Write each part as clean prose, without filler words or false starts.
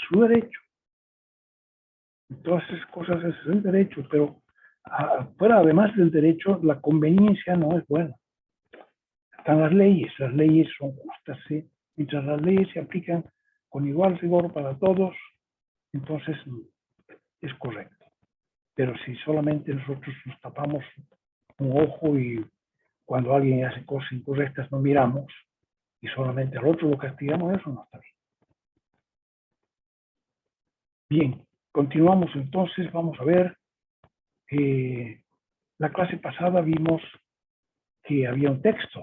su derecho. Todas esas cosas es el derecho, pero fuera, además del derecho, la conveniencia no es buena. Están las leyes son justas, ¿sí? Mientras las leyes se aplican con igual rigor para todos, entonces es correcto. Pero si solamente nosotros nos tapamos un ojo y cuando alguien hace cosas incorrectas no miramos y solamente al otro lo castigamos, eso no está bien. Bien, continuamos entonces, vamos a ver. La clase pasada vimos que había un texto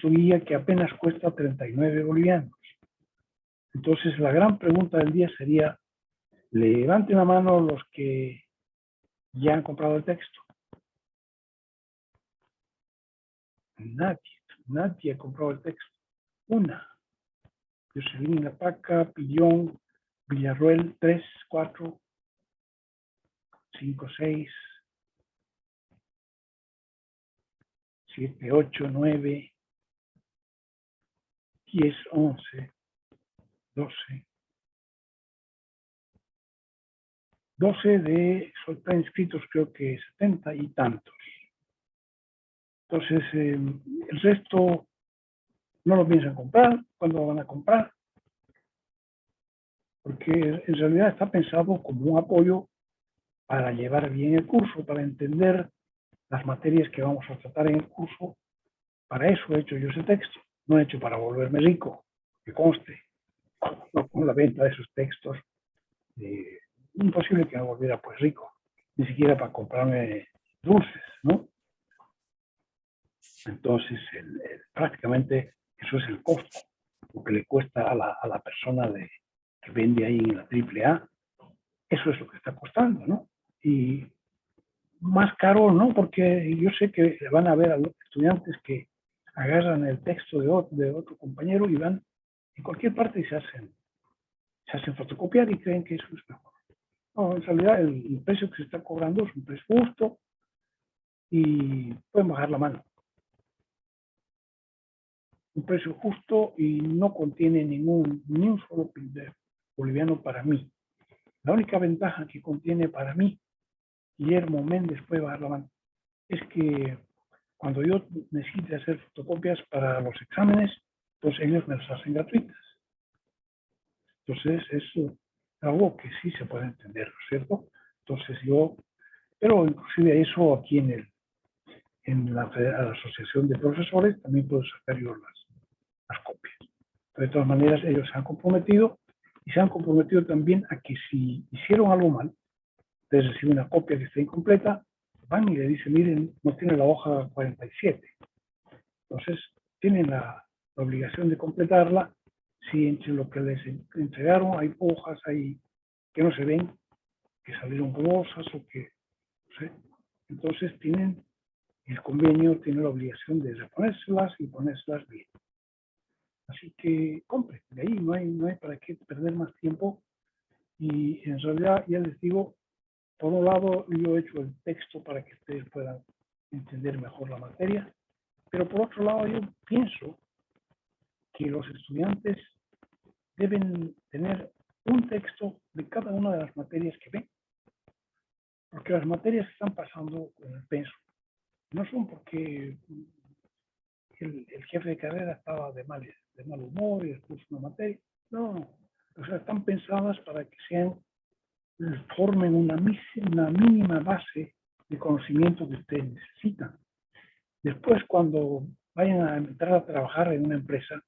guía que apenas cuesta 39 bolivianos. Entonces la gran pregunta del día sería, levanten la mano los que ya han comprado el texto. Nadie ha comprado el texto. Una. Jocelyn Lapaca, Pillón, Villarroel, 3, 4, 5, 6, 7, 8, 9, 10, 11, 12. 12 de, están inscritos creo que 70 y tantos. Entonces, el resto no lo piensan comprar. ¿Cuándo lo van a comprar? Porque en realidad está pensado como un apoyo para llevar bien el curso, para entender las materias que vamos a tratar en el curso. Para eso he hecho yo ese texto. No he hecho para volverme rico, que conste. No con la venta de esos textos. Imposible que me volviera pues rico. Ni siquiera para comprarme dulces, ¿no? Entonces, prácticamente eso es el costo, lo que le cuesta a la persona que vende ahí en la AAA, eso es lo que está costando, ¿no? Y más caro, ¿no? Porque yo sé que van a ver a los estudiantes que agarran el texto de otro compañero y van en cualquier parte y se hacen fotocopiar y creen que eso es mejor. No, en realidad el precio que se está cobrando es un precio justo y pueden bajar la mano. Un precio justo y no contiene ni un solo boliviano para mí. La única ventaja que contiene para mí, Guillermo Méndez puede bajar la mano, es que cuando yo necesite hacer fotocopias para los exámenes, pues ellos me las hacen gratuitas. Entonces, eso es algo que sí se puede entender, ¿no es cierto? Entonces pero inclusive eso aquí en la Asociación de Profesores también puedo sacar yo las copias. Pero de todas maneras, ellos se han comprometido y se han comprometido también a que si hicieron algo mal, ustedes reciben una copia que está incompleta, van y le dicen, miren, no tiene la hoja 47. Entonces, tienen la obligación de completarla. Si entre lo que les entregaron hay hojas ahí que no se ven, que salieron borrosas o que, no sé, entonces tienen el convenio, tiene la obligación de reponérselas y ponérselas bien. Así que compren, de ahí no hay para qué perder más tiempo. Y en realidad, ya les digo, por un lado yo he hecho el texto para que ustedes puedan entender mejor la materia, pero por otro lado yo pienso que los estudiantes deben tener un texto de cada una de las materias que ven, porque las materias que están pasando con el penso no son porque el jefe de carrera estaba de mal humor y después una materia, no, o sea, están pensadas para que formen una mínima base de conocimiento que ustedes necesitan. Después, cuando vayan a entrar a trabajar en una empresa,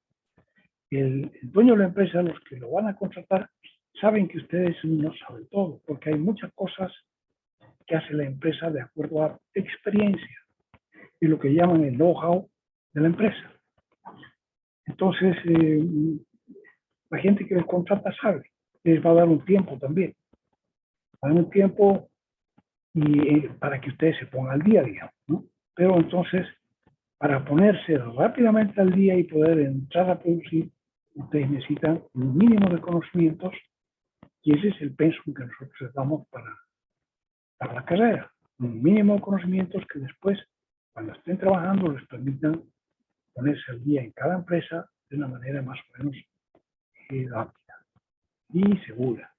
el dueño de la empresa, los que lo van a contratar, saben que ustedes no saben todo, porque hay muchas cosas que hace la empresa de acuerdo a experiencia y lo que llaman el know-how de la empresa. Entonces, la gente que les contrata sabe, les va a dar un tiempo también. Va a dar un tiempo para que ustedes se pongan al día, digamos, ¿no? Pero entonces, para ponerse rápidamente al día y poder entrar a producir, ustedes necesitan un mínimo de conocimientos y ese es el pensum que nosotros damos para la carrera. Un mínimo de conocimientos que después, cuando estén trabajando, les permitan ponerse al día en cada empresa de una manera más o menos rápida. y segura.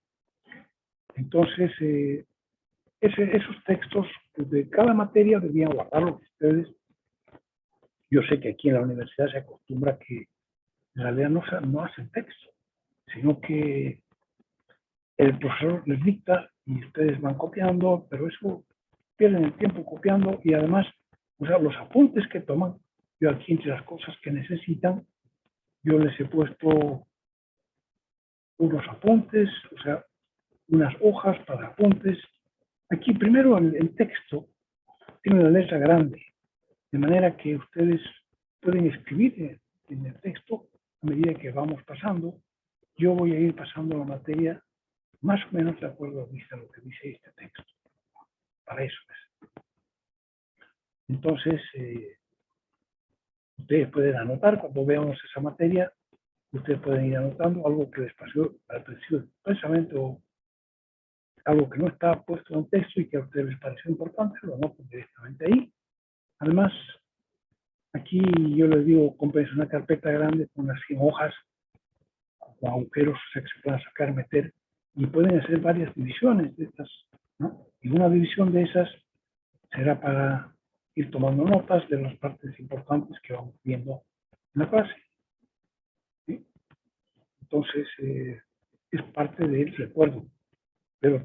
Entonces, esos textos de cada materia debían guardarlos ustedes. Yo sé que aquí en la universidad se acostumbra que en realidad no hacen texto, sino que el profesor les dicta y ustedes van copiando, pero eso pierden el tiempo copiando y además, o sea, los apuntes que toman, yo aquí entre las cosas que necesitan, yo les he puesto unos apuntes, o sea, unas hojas para apuntes. Aquí primero el texto tiene una letra grande, de manera que ustedes pueden escribir en el texto a medida que vamos pasando. Yo voy a ir pasando la materia más o menos de acuerdo a lo que dice este texto. Para eso es. Entonces, ustedes pueden anotar cuando veamos esa materia, ustedes pueden ir anotando algo que les pasó al principio expresamente o algo que no está puesto en texto y que a ustedes les pareció importante, lo anotan directamente ahí. Además, aquí yo les digo, cómprense una carpeta grande con unas 100 hojas, con agujeros, o sea, que se puedan sacar, meter, y pueden hacer varias divisiones de estas, ¿no? Y una división de esas será para ir tomando notas de las partes importantes que vamos viendo en la clase. ¿Sí? Entonces, es parte del recuerdo. Pero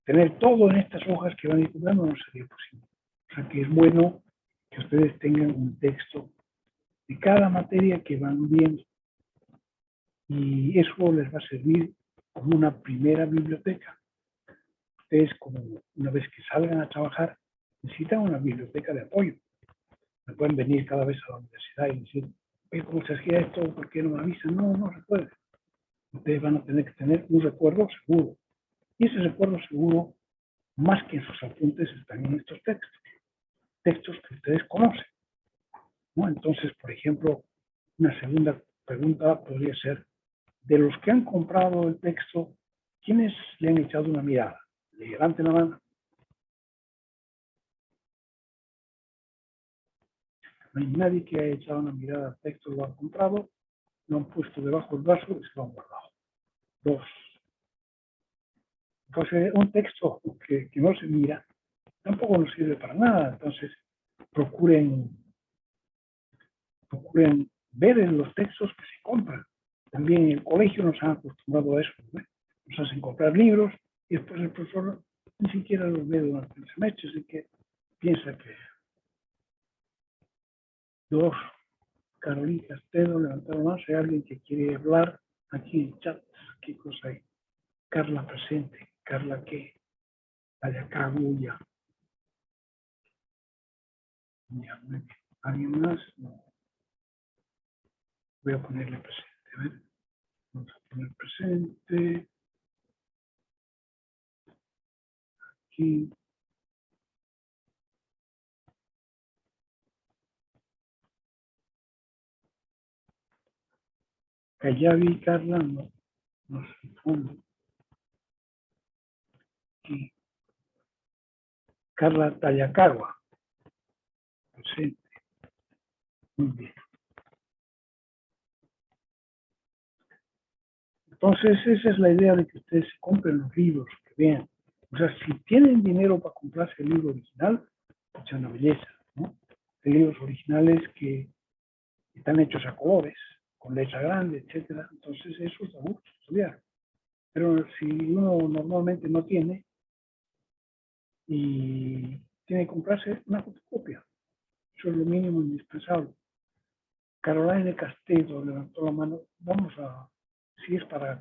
tener todo en estas hojas que van estudiando no sería posible. O sea que es bueno que ustedes tengan un texto de cada materia que van viendo. Y eso les va a servir como una primera biblioteca. Ustedes, como una vez que salgan a trabajar, necesitan una biblioteca de apoyo. No pueden venir cada vez a la universidad y decir, oye, ¿cómo se hacía esto? ¿Por qué no me avisan? No, no se puede. Ustedes van a tener que tener un recuerdo seguro. Y ese recuerdo seguro, más que en sus apuntes, están en estos textos. Textos que ustedes conocen, ¿no? Entonces, por ejemplo, una segunda pregunta podría ser, de los que han comprado el texto, ¿quiénes le han echado una mirada? Levanten la mano. No hay nadie que haya echado una mirada al texto, lo han comprado, lo han puesto debajo del vaso y se lo han guardado. 2. Entonces, un texto que no se mira tampoco nos sirve para nada. Entonces, procuren ver en los textos que se compran. También en el colegio nos han acostumbrado a eso, ¿no? Nos hacen comprar libros y después el profesor ni siquiera los ve durante el semestre, así que piensa que 2. Carolina Castelo, levantaron más. Hay alguien que quiere hablar aquí en el chat. ¿Qué cosa hay? Carla presente. Carla, ¿qué? Ayacaguya. Ya, ¿alguien más? No. Voy a ponerle presente. A ver. Vamos a poner presente. Aquí. Callavi, Carla, no. No se fondo. Aquí. Carla Tayacagua. Presente. Muy bien. Entonces, esa es la idea de que ustedes se compren los libros, que vean. O sea, si tienen dinero para comprarse el libro original, es una belleza, ¿no? Hay libros originales que están hechos a colores, con letra grande, etcétera. Entonces, eso es a gusto estudiar. Pero si uno normalmente no tiene y tiene que comprarse una fotocopia, eso es lo mínimo indispensable. Caroline Castelo levantó la mano. Vamos a, si es para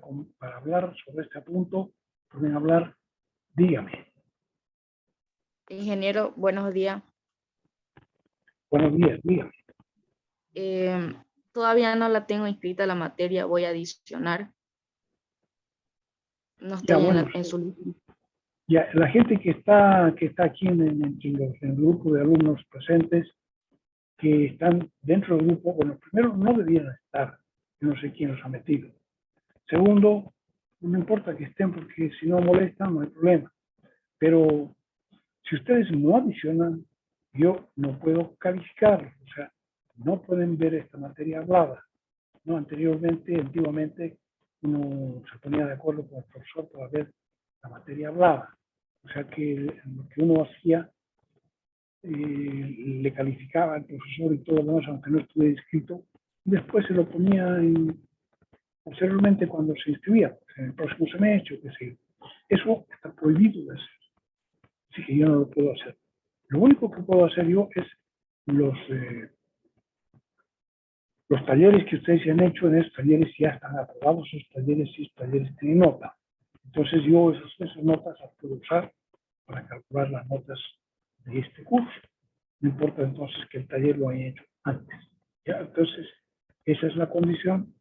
hablar sobre este punto, pueden hablar. Dígame. Ingeniero, buenos días. Buenos días, dígame. Todavía no la tengo inscrita la materia, voy a adicionar. No estoy Ya, bueno, en su lista. ya, la gente que está aquí en el grupo de alumnos presentes, que están dentro del grupo, bueno, primero no debían estar, yo no sé quién los ha metido. Segundo, no importa que estén porque si no molestan no hay problema. Pero si ustedes no adicionan, yo no puedo calificar, o sea, no pueden ver esta materia hablada. No, antiguamente uno se ponía de acuerdo con el profesor para ver la materia hablada. O sea que lo que uno hacía le calificaba al profesor y todo lo demás, aunque no estuviera inscrito, y después se lo ponía posteriormente cuando se inscribía, pues, en el próximo semestre, que sé. Eso está prohibido de hacer, así que yo no lo puedo hacer. Lo único que puedo hacer yo es los talleres que ustedes han hecho. En esos talleres ya están aprobados, esos talleres tienen nota. Entonces yo esas notas las puedo usar para calcular las notas de este curso. No importa entonces que el taller lo haya hecho antes. ¿Ya? Entonces, esa es la condición.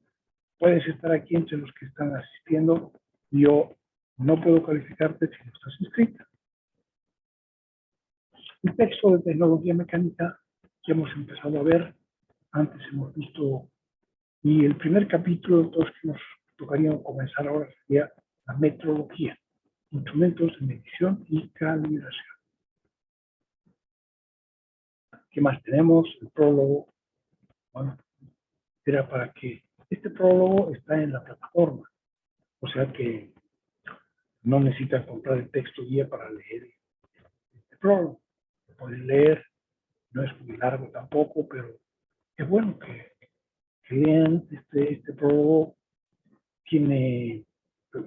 Puedes estar aquí entre los que están asistiendo. Yo no puedo calificarte si no estás inscrita. El texto de tecnología mecánica que hemos empezado a ver, antes hemos visto, y el primer capítulo entonces que nos tocaría comenzar ahora sería la metrología, instrumentos de medición y calibración. ¿Qué más tenemos? El prólogo. Bueno, era para que este prólogo está en la plataforma, o sea que no necesitan comprar el texto guía para leer este prólogo. Lo pueden leer, no es muy largo tampoco, pero es bueno que lean este prólogo.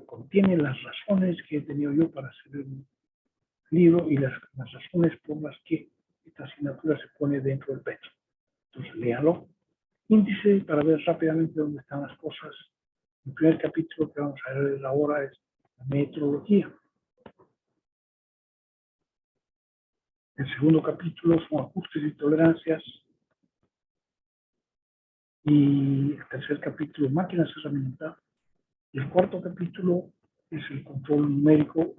Contiene las razones que he tenido yo para hacer el libro y las razones por las que esta asignatura se pone dentro del pecho. Entonces, léalo. Índice para ver rápidamente dónde están las cosas. El primer capítulo que vamos a ver ahora es la metrología. El segundo capítulo son ajustes y tolerancias. Y el tercer capítulo, máquinas herramientas. Y el cuarto capítulo es el control numérico,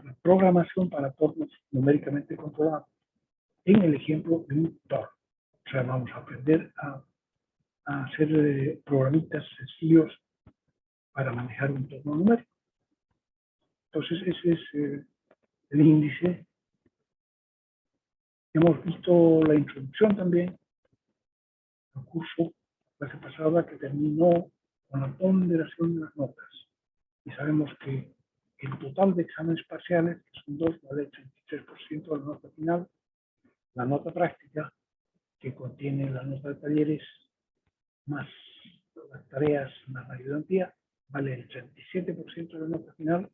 la programación para tornos numéricamente controlados. En el ejemplo de un torno. O sea, vamos a aprender a hacer programitas sencillos para manejar un torno numérico. Entonces, ese es el índice. Hemos visto la introducción también, el curso, la clase pasada, que terminó con la ponderación de las notas. Y sabemos que el total de exámenes parciales, que son dos, vale el 33% de la nota final. La nota práctica, que contiene la nota de talleres, más las tareas, más la ayudantía, vale el 37% de la nota final.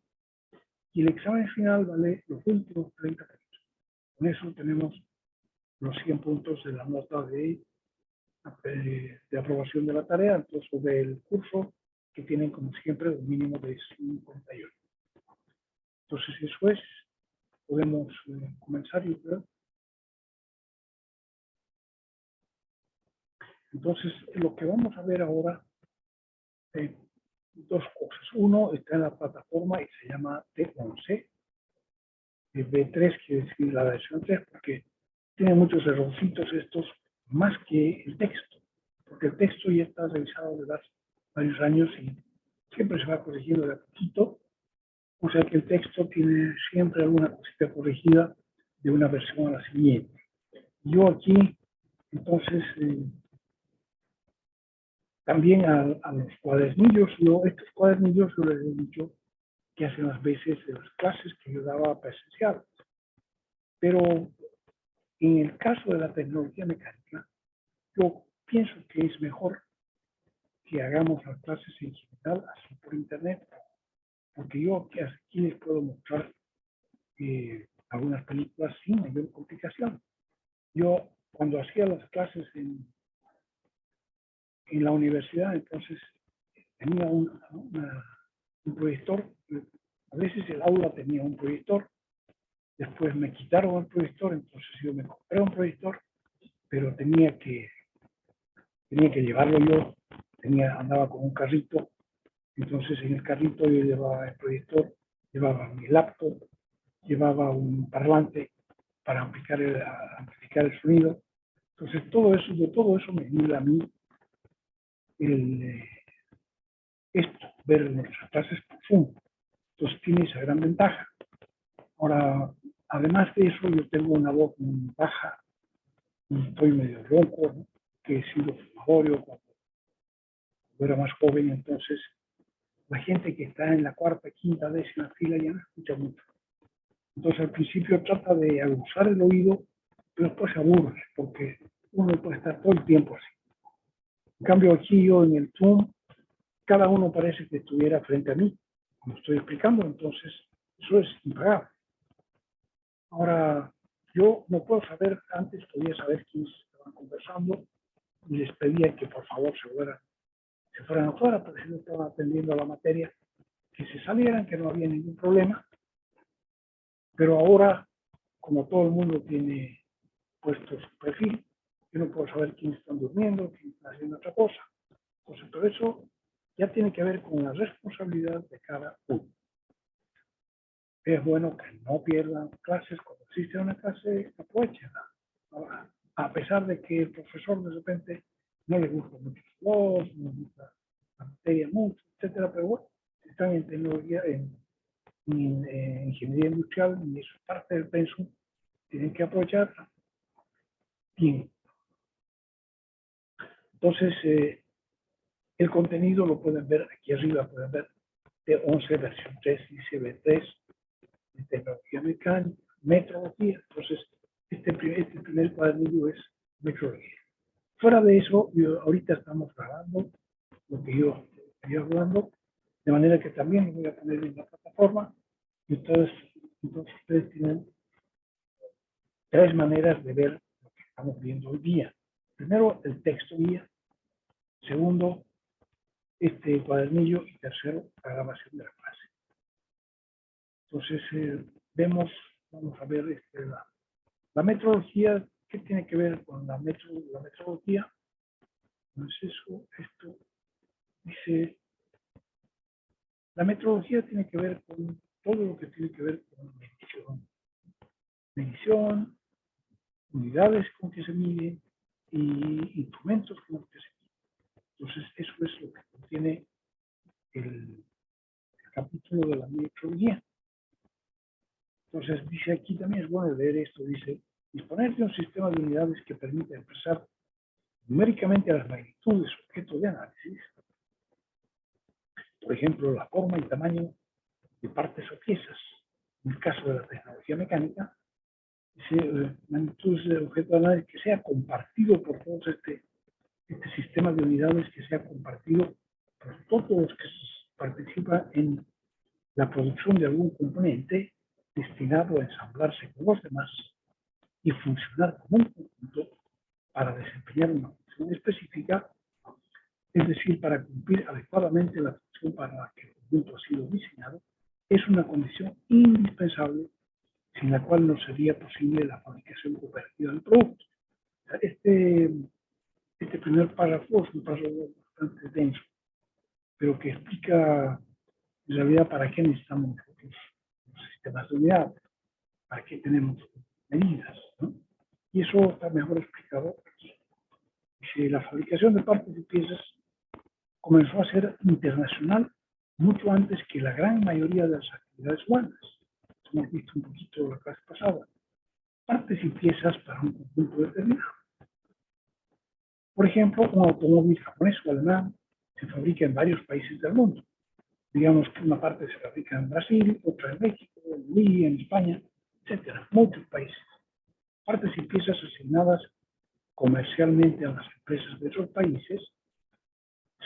Y el examen final vale los últimos 30 puntos. Con eso tenemos los 100 puntos de la nota de aprobación de la tarea, entonces del curso, que tienen como siempre un mínimo de 58. Entonces eso es, podemos comenzar, yo creo. Entonces lo que vamos a ver ahora, dos cosas. Uno está en la plataforma y se llama T11. B3 quiere decir la versión 3 porque tiene muchos errorcitos estos, más que el texto, porque el texto ya está revisado desde hace varios años y siempre se va corrigiendo de a poquito, o sea que el texto tiene siempre alguna cosita corregida de una versión a la siguiente. Yo aquí, entonces, también a los cuadernillos, estos cuadernillos yo les he dicho que hacen las veces de las clases que yo daba presencial, pero en el caso de la tecnología mecánica, yo pienso que es mejor que hagamos las clases en general así por internet, porque yo aquí les puedo mostrar algunas películas sin mayor complicación. Yo cuando hacía las clases en la universidad, entonces tenía un proyector. A veces el aula tenía un proyector, después me quitaron el proyector, entonces yo me compré un proyector, pero tenía que llevarlo yo, andaba con un carrito, entonces en el carrito yo llevaba el proyector, llevaba mi laptop, llevaba un parlante para amplificar el sonido. Entonces de todo eso me ayuda a mí ver nuestras clases por Zoom. Entonces tiene esa gran ventaja. Ahora, además de eso, yo tengo una voz muy baja y estoy medio ronco, ¿no? Que he sido fumador cuando era más joven, entonces la gente que está en la cuarta, quinta, décima fila ya no escucha mucho. Entonces al principio trata de aguzar el oído, pero después se aburre, porque uno puede estar todo el tiempo así. En cambio aquí yo en el Zoom, cada uno parece que estuviera frente a mí, como estoy explicando, entonces eso es impagable. Ahora, yo no puedo saber, antes podía saber quiénes estaban conversando y les pedía que por favor se fueran afuera, pero si no estaban atendiendo a la materia, que se salieran, que no había ningún problema. Pero ahora, como todo el mundo tiene puesto su perfil, yo no puedo saber quiénes están durmiendo, quiénes están haciendo otra cosa. Entonces, todo eso ya tiene que ver con la responsabilidad de cada uno. Es bueno que no pierdan clases, cuando existe una clase, aprovechenla. A pesar de que el profesor de repente no le gusta mucho su voz, no le gusta la materia mucho, etcétera, pero bueno, están en tecnología, en ingeniería industrial y eso es parte del pensum, tienen que aprovecharla bien. Entonces, el contenido lo pueden ver aquí arriba, pueden ver T11 versión 3 y CB3 de tecnología mecánica, metrología. Entonces, este primer cuadernillo es metrología. Fuera de eso, ahorita estamos grabando lo que yo estoy hablando, de manera que también lo voy a poner en la plataforma. Y entonces ustedes tienen tres maneras de ver lo que estamos viendo hoy día. Primero, el texto guía. Segundo, este cuadernillo. Y tercero, la grabación de la clase. Entonces, vamos a ver la metodología. ¿Qué tiene que ver con la metodología? Entonces, esto dice, la metodología tiene que ver con todo lo que tiene que ver con medición, unidades con que se miden y instrumentos con los que se miden. Entonces, eso es lo que contiene el capítulo de la metodología. Entonces, dice aquí también, es bueno leer esto, dice, disponer de un sistema de unidades que permita expresar numéricamente las magnitudes objeto de análisis, por ejemplo, la forma y tamaño de partes o piezas. En el caso de la tecnología mecánica, dice magnitudes de objeto de análisis que sea compartido por todos este sistema de unidades, que sea compartido por todos los que participan en la producción de algún componente destinado a ensamblarse con los demás y funcionar como un conjunto para desempeñar una función específica, es decir, para cumplir adecuadamente la función para la que el conjunto ha sido diseñado, es una condición indispensable sin la cual no sería posible la fabricación cooperativa del producto. Este primer párrafo es un párrafo bastante denso, pero que explica en realidad para qué necesitamos los sistemas de unidades, para qué tenemos medidas, ¿no? Y eso está mejor explicado aquí. Dice, la fabricación de partes y piezas comenzó a ser internacional mucho antes que la gran mayoría de las actividades humanas. Hemos visto un poquito la clase pasada. Partes y piezas para un conjunto determinado. Por ejemplo, un automóvil japonés o alemán se fabrica en varios países del mundo. Digamos que una parte se fabrica en Brasil, otra en México, en Uruguay, en España, etcétera, muchos países. Partes y piezas asignadas comercialmente a las empresas de esos países,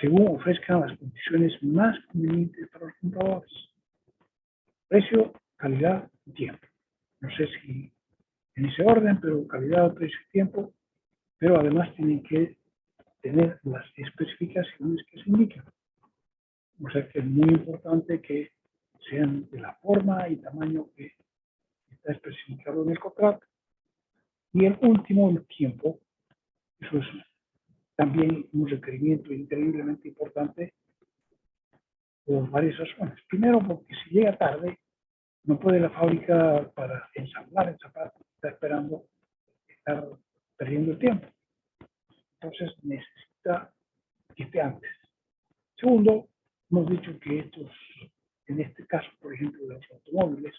según ofrezcan las condiciones más convenientes para los compradores. Precio, calidad y tiempo. No sé si en ese orden, pero calidad, precio y tiempo, pero además tienen que tener las especificaciones que se indican. O sea que es muy importante que sean de la forma y tamaño que está especificado en el contrato. Y el último, el tiempo. Eso es también un requerimiento increíblemente importante por varias razones. Primero, porque si llega tarde, no puede la fábrica para ensamblar esa parte, está esperando estar perdiendo el tiempo. Entonces necesita que esté antes. Segundo, hemos dicho que en este caso, por ejemplo, de los automóviles,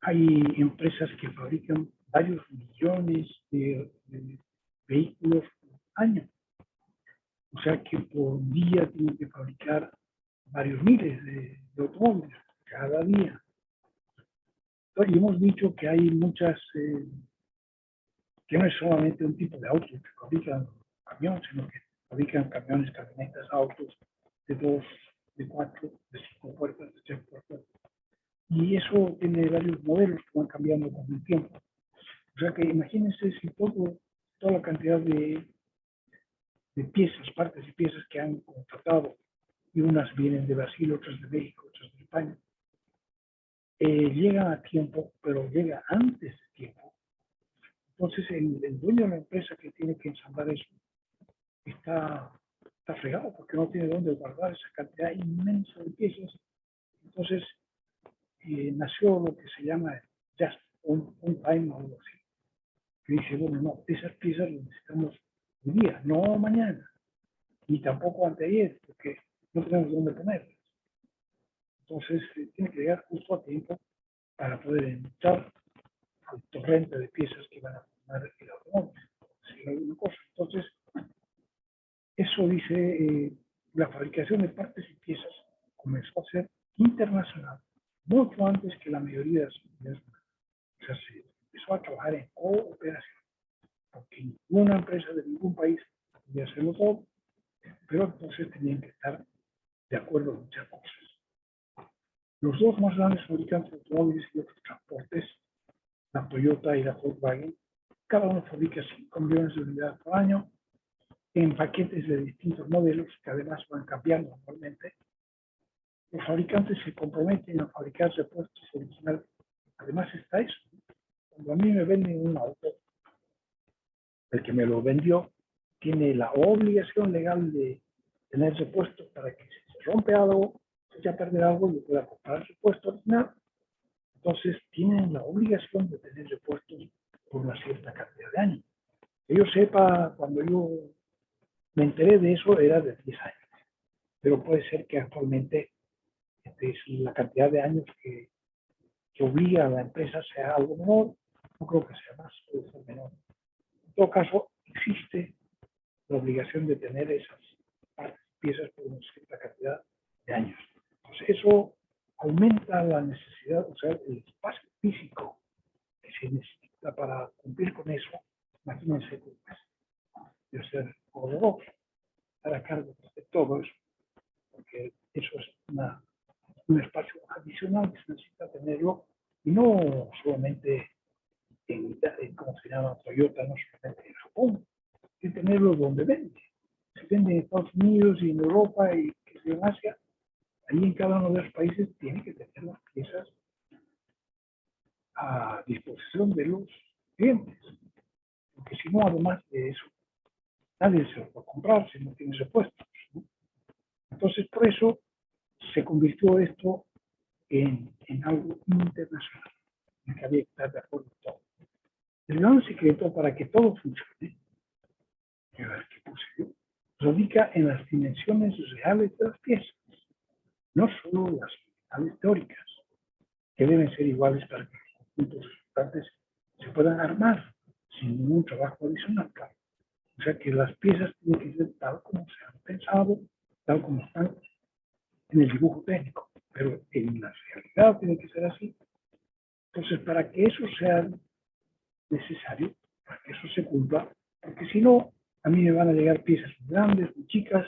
hay empresas que fabrican varios millones de vehículos por año. O sea que por día tienen que fabricar varios miles de automóviles cada día. Y hemos dicho que hay muchas, que no es solamente un tipo de autos que fabrican camiones, sino que fabrican camiones, camionetas, autos de 2, de 4, de 5 puertas, de 6 puertas. Y eso tiene varios modelos que van cambiando con el tiempo. O sea que imagínense si toda la cantidad de piezas, partes y piezas que han contratado, y unas vienen de Brasil, otras de México, otras de España, llegan a tiempo, pero llega antes de tiempo. Entonces el dueño de la empresa que tiene que ensamblar eso está fregado porque no tiene dónde guardar esa cantidad inmensa de piezas. Entonces nació lo que se llama just un time o algo así. Que dice, bueno, no, esas piezas las necesitamos hoy día, no mañana, ni tampoco anteayer, porque no tenemos dónde ponerlas. Entonces tiene que llegar justo a tiempo para poder entrar al torrente de piezas que van a formar el automóvil. Si no hay una cosa. Entonces, eso dice, la fabricación de partes y piezas comenzó a ser internacional mucho antes que la mayoría de las unidades. O sea, se empezó a trabajar en cooperación, porque ninguna empresa de ningún país podía hacerlo todo, pero entonces tenían que estar de acuerdo en muchas cosas. Los dos más grandes fabricantes de automóviles y otros transportes, la Toyota y la Volkswagen, cada uno fabrica 5 millones de unidades por año en paquetes de distintos modelos que además van cambiando anualmente. Los fabricantes se comprometen a fabricar repuestos originales. Además está eso. Cuando a mí me venden un auto, el que me lo vendió tiene la obligación legal de tener repuestos para que si se rompe algo, se echa a perder algo, yo pueda comprar el repuesto original. Entonces tienen la obligación de tener repuestos por una cierta cantidad de años. Que yo sepa, cuando yo me enteré de eso era de 10 años. Pero puede ser que actualmente la cantidad de años que obliga a la empresa sea algo menor. No creo que sea más, puede ser menor. En todo caso, existe la obligación de tener esas partes, piezas por una cierta cantidad de años. Entonces, eso aumenta la necesidad, o sea, el espacio físico que se necesita para cumplir con eso. Imagínense que de ser horroroso, estar a cargo de todo eso, porque eso es un espacio adicional que se necesita tenerlo, y no solamente como se llama Toyota, no solamente en Japón, hay que tenerlo donde vende. Se vende en Estados Unidos y en Europa y en Asia. Ahí en cada uno de los países tiene que tener las piezas a disposición de los clientes. Porque si no, además de eso, nadie se lo va a comprar si no tiene repuestos, ¿no? Entonces, por eso se convirtió esto en algo internacional, en que había que estar de acuerdo en todo. El gran secreto para que todo funcione, que puse yo, radica en las dimensiones reales de las piezas, no solo las unidades teóricas, que deben ser iguales para que los conjuntos resultantes se puedan armar sin ningún trabajo adicional. O sea que las piezas tienen que ser tal como se han pensado, tal como están en el dibujo técnico, pero en la realidad tiene que ser así. Entonces, para que eso sea necesario, para que eso se cumpla, porque si no, a mí me van a llegar piezas muy grandes, muy chicas,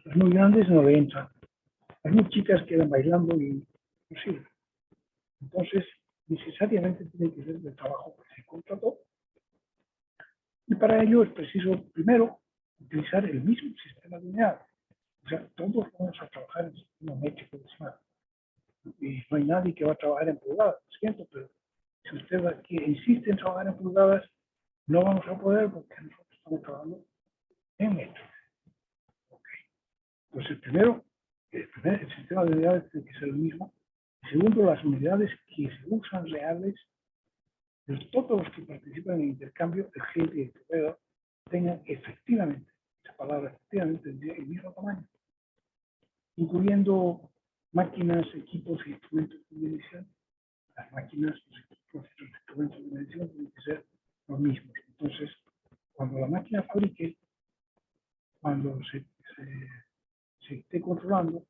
las muy grandes no le entran, las muy chicas quedan bailando y no sirven. Entonces, necesariamente tiene que ser el trabajo que se contrató, y para ello es preciso, primero, utilizar el mismo sistema de unidades. O sea, todos vamos a trabajar en el sistema métrico decimal. Y no hay nadie que va a trabajar en pulgadas, lo siento, pero si usted aquí insiste en trabajar en pulgadas, no vamos a poder porque nosotros estamos trabajando en metros. Okay. Entonces, primero, el sistema de unidades tiene que ser el mismo. Y segundo, las unidades que se usan reales, de todos los que participan en el intercambio, el cliente y el proveedor, tengan efectivamente, esa palabra efectivamente, el mismo tamaño, incluyendo máquinas, equipos y instrumentos de medición. Las máquinas, los equipos y los instrumentos de medición tienen que ser los mismos. Entonces, cuando la máquina fabrique, cuando se esté controlando,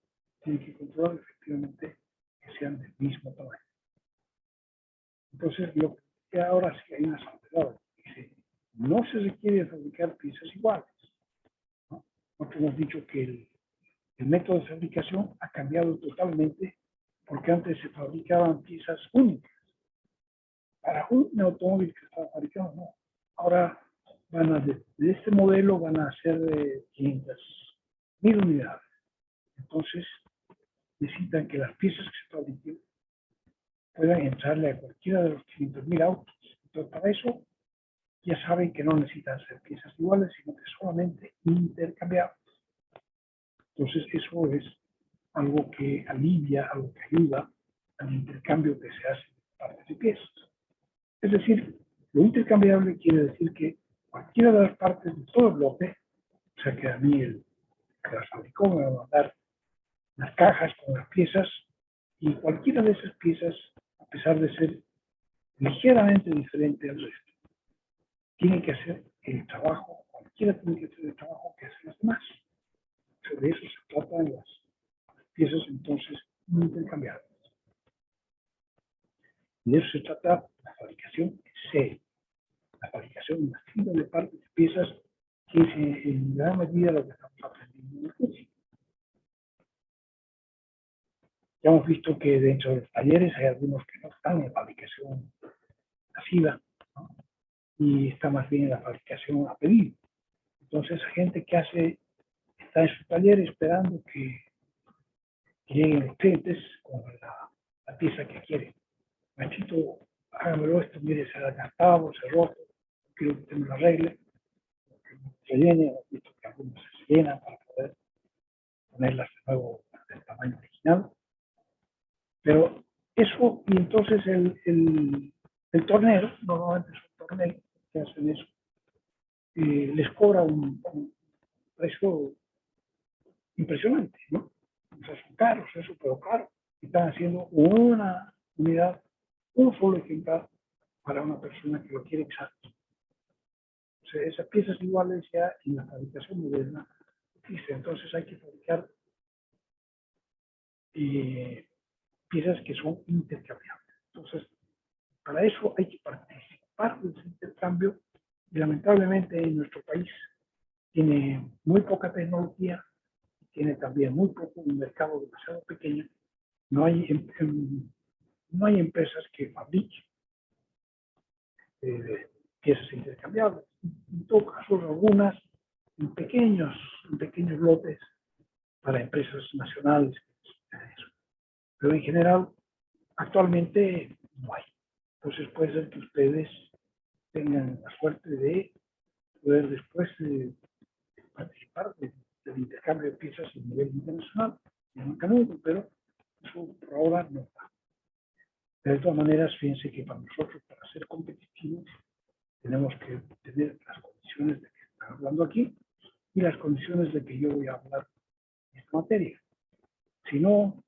tiene que controlar efectivamente que sean del mismo tamaño. Entonces, lo que ahora sí hay una salvedad. Dice, no se requiere fabricar piezas iguales, ¿no? Nosotros hemos dicho que el método de fabricación ha cambiado totalmente porque antes se fabricaban piezas únicas. Para un automóvil que estaba fabricado, no. Ahora de este modelo van a ser 500.000 unidades. Entonces, necesitan que las piezas que se fabriquen puedan entrarle a cualquiera de los 500.000 autos. Entonces, para eso, ya saben que no necesitan ser piezas iguales, sino que solamente intercambiables. Entonces, eso es algo que alivia, algo que ayuda al intercambio que se hace de partes y piezas. Es decir, lo intercambiable quiere decir que cualquiera de las partes de todo el bloque, o sea que a mí el que las fabricó me va a mandar las cajas con las piezas, y cualquiera de esas piezas, a pesar de ser ligeramente diferente al resto, tiene que hacer el trabajo, cualquiera tiene que hacer el trabajo que hacen los demás. O sea, de eso se tratan las piezas entonces intercambiables. Y de eso se trata la fabricación en serie, la fabricación masiva de partes y piezas, que es en gran medida lo que estamos aprendiendo en el curso. Ya hemos visto que dentro de los talleres hay algunos que no están en fabricación masiva, ¿no? Y está más bien en la fabricación a pedido. Entonces, esa gente que está en su taller esperando que lleguen los clientes con la pieza que quieren. Machito, hágamelo esto, mire, se ha gastado, se ha roto, quiero que usted me lo arregle, que se llene, hemos visto que algunos se llenan para poder ponerlas de nuevo del tamaño original. Pero eso, y entonces el tornero, normalmente es un tornero que hacen eso, les cobra un precio impresionante, ¿no? O sea, son caros, es súper caro. Y están haciendo una unidad, un solo ejemplar para una persona que lo quiere exacto. O sea, esas piezas iguales ya en la fabricación moderna existen. Entonces hay que fabricar piezas que son intercambiables. Entonces, para eso hay que participar de ese intercambio, y lamentablemente en nuestro país tiene muy poca tecnología, tiene también muy poco, un mercado demasiado pequeño. No hay empresas que fabriquen piezas intercambiables. En todo caso, algunas en pequeños lotes para empresas nacionales. Pero en general, actualmente no hay. Entonces puede ser que ustedes tengan la suerte de poder después participar del intercambio de piezas a nivel internacional, en un canudo, pero eso por ahora no está. De todas maneras, fíjense que para nosotros, para ser competitivos, tenemos que tener las condiciones de que estamos hablando aquí y las condiciones de que yo voy a hablar en esta materia. Si no,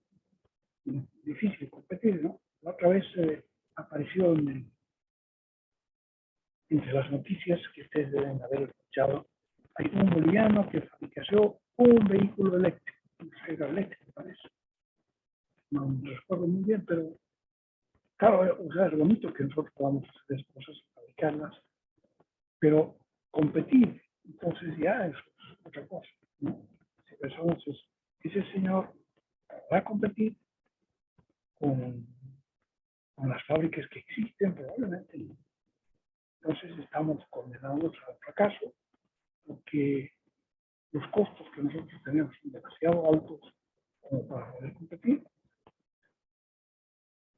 es difícil competir, ¿no? La otra vez apareció entre las noticias que ustedes deben haber escuchado, hay un boliviano que fabricó un vehículo eléctrico, un carro eléctrico, parece. No me recuerdo muy bien, pero claro, o sea, es bonito que nosotros podamos hacer cosas, fabricarlas, pero competir, entonces ya es otra cosa, ¿no? Entonces, ese señor va a competir con las fábricas que existen, probablemente. Entonces estamos condenados al fracaso, porque los costos que nosotros tenemos son demasiado altos como para poder competir.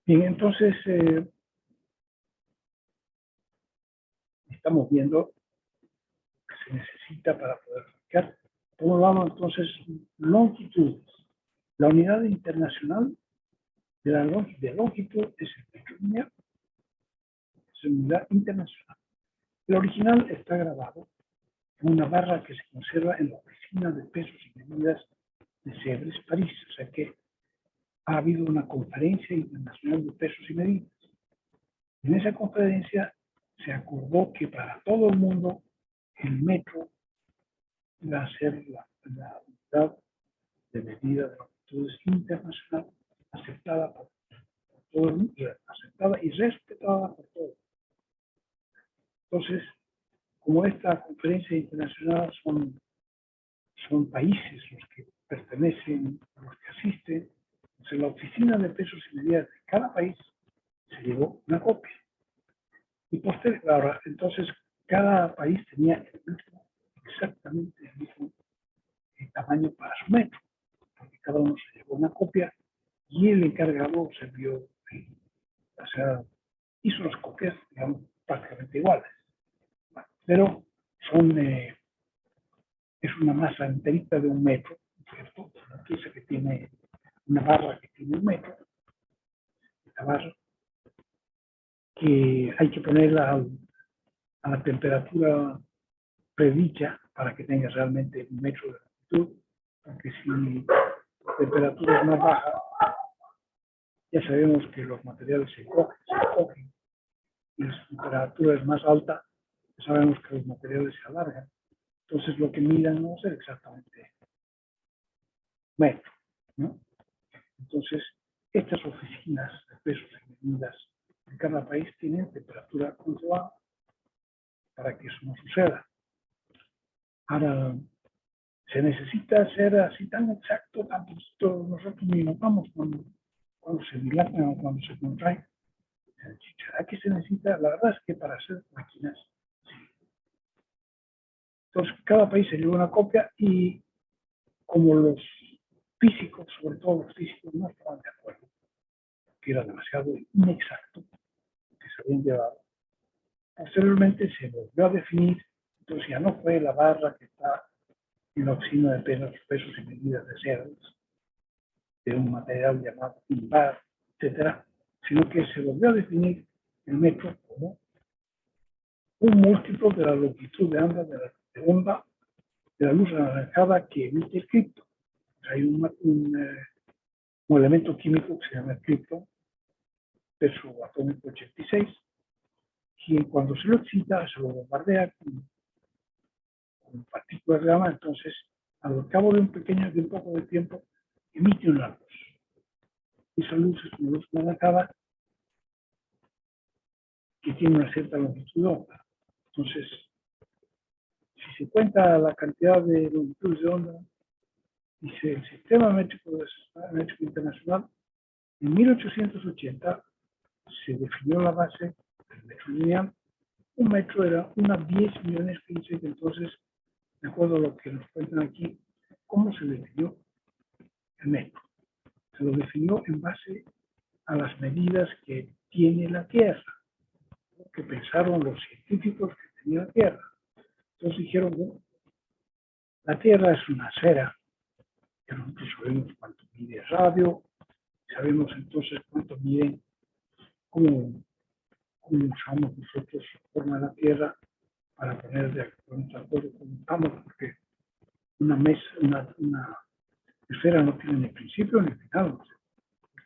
Bien, entonces estamos viendo que se necesita para poder fabricar. Por un lado, entonces, longitudes. La unidad internacional de longitud es el metro lineal, es una unidad internacional. El original está grabado en una barra que se conserva en la oficina de pesos y medidas de Sèvres, París. O sea que ha habido una conferencia internacional de pesos y medidas. En esa conferencia se acordó que para todo el mundo el metro iba a ser la unidad de medida de longitud. Entonces, internacional, aceptada por todo el mundo, aceptada y respetada por todos. Entonces, como esta conferencia internacional son países los que pertenecen, los que asisten, entonces la oficina de pesos y medidas de cada país se llevó una copia. Y ahora, entonces, cada país tenía exactamente el mismo tamaño para su metro, porque cada uno se llevó una copia y el encargado se vio, o sea, hizo las copias, digamos, prácticamente iguales. Pero es una masa enterita de un metro, ¿cierto? Una pieza que tiene una barra que tiene un metro, esta barra, que hay que ponerla a la temperatura predicha para que tenga realmente un metro de longitud, porque si la temperatura es más baja, ya sabemos que los materiales se cogen, y la temperatura es más alta, ya sabemos que los materiales se alargan. Entonces lo que midan no va a ser exactamente metro, ¿no? Entonces, estas oficinas de pesos y medidas en cada país tienen temperatura controlada para que eso no suceda. Ahora, se necesita ser así tan exacto, nosotros ni notamos cuando se dilatan o cuando se contraen. ¿Será que se necesita? La verdad es que para hacer máquinas, sí. Entonces, cada país se lleva una copia y como los físicos, sobre todo los físicos, no estaban de acuerdo, que era demasiado inexacto que se habían llevado. Posteriormente se volvió a definir, entonces ya no fue la barra que está en la oficina de pesos y medidas de cerdos, de un material llamado imbar, etcétera, sino que se volvió a definir el metro como un múltiplo de la longitud de onda de la luz anaranjada que emite el cripto. Hay un elemento químico que se llama el cripto, peso atómico 86, y cuando se lo excita, se lo bombardea con partículas de gamma, entonces al cabo de un poco de tiempo emite una luz. Esa luz es una luz anaranjada que tiene una cierta longitud de onda. Entonces, si se cuenta la cantidad de longitudes de onda, dice el sistema métrico internacional, en 1880 se definió la base del metro lineal. Un metro era unas 10 millones 15, entonces, de acuerdo a lo que nos cuentan aquí, ¿cómo se definió el metro? Se lo definió en base a las medidas que tiene la Tierra, que pensaron los científicos que tenía la Tierra. Entonces dijeron, bueno, la Tierra es una esfera, que nosotros sabemos cuánto mide el radio, sabemos entonces cuánto mide, cómo usamos nosotros la forma de la Tierra para poner de acuerdo cómo estamos, porque una esfera no tiene ni principio ni final, ¿no?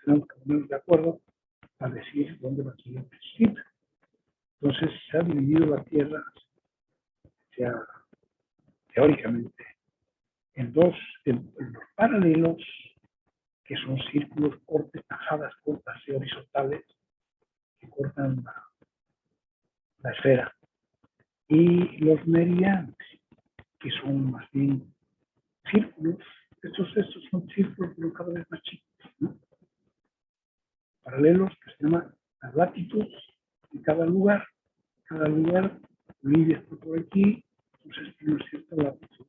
Tenemos que ponernos de acuerdo para decir dónde va a tener el principio. Entonces se ha dividido la Tierra, teóricamente, en los paralelos, que son círculos, tajadas cortas y horizontales que cortan la esfera, y los meridianos, que son más bien círculos. Estos son círculos, pero cada vez más chicos, ¿no? Paralelos, que se llaman las latitudes de cada lugar. Cada lugar, Bolivia está por aquí, entonces tiene una cierta latitud.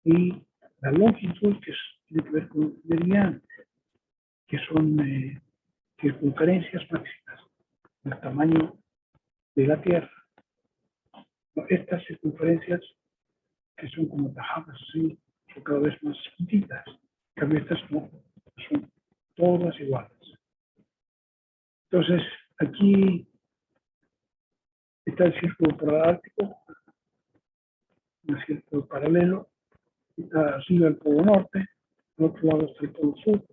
Y la longitud, que tiene que ver con los meridianos, que son circunferencias máximas del tamaño de la Tierra. Estas circunferencias, que son como tajadas así, son cada vez más chiquititas. En cambio, estas no, son todas iguales. Entonces, aquí está el círculo paralártico, un círculo paralelo, está arriba el polo norte, al otro lado está el polo sur,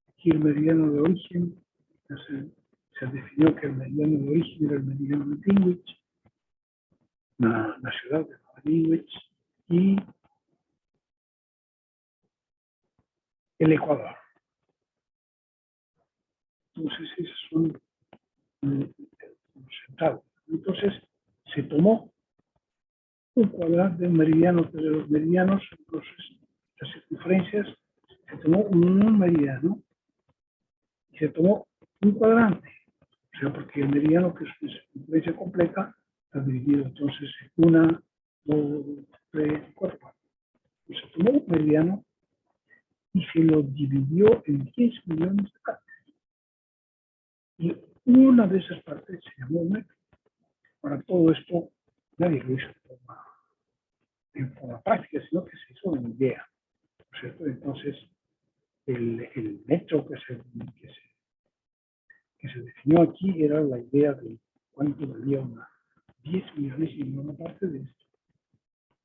aquí el meridiano de origen, se definió que el meridiano de origen era el meridiano de Greenwich, la ciudad de Greenwich, y el Ecuador. Entonces, esos son los centavos. Entonces, se tomó un cuadrante de un meridiano de los meridianos, entonces, las circunferencias, se tomó un meridiano y se tomó un cuadrante. O sea, porque el meridiano, que es una circunferencia completa, está dividido entonces en 1, 2, 3, 4. Pues se tomó un meridiano y se lo dividió en 10 millones de partes. Y una de esas partes se llamó metro. Para todo esto, nadie lo hizo en forma práctica, sino que se hizo en idea, ¿no es cierto? Entonces, el metro que se definió aquí era la idea de cuánto valía 10 millones y una parte de esto.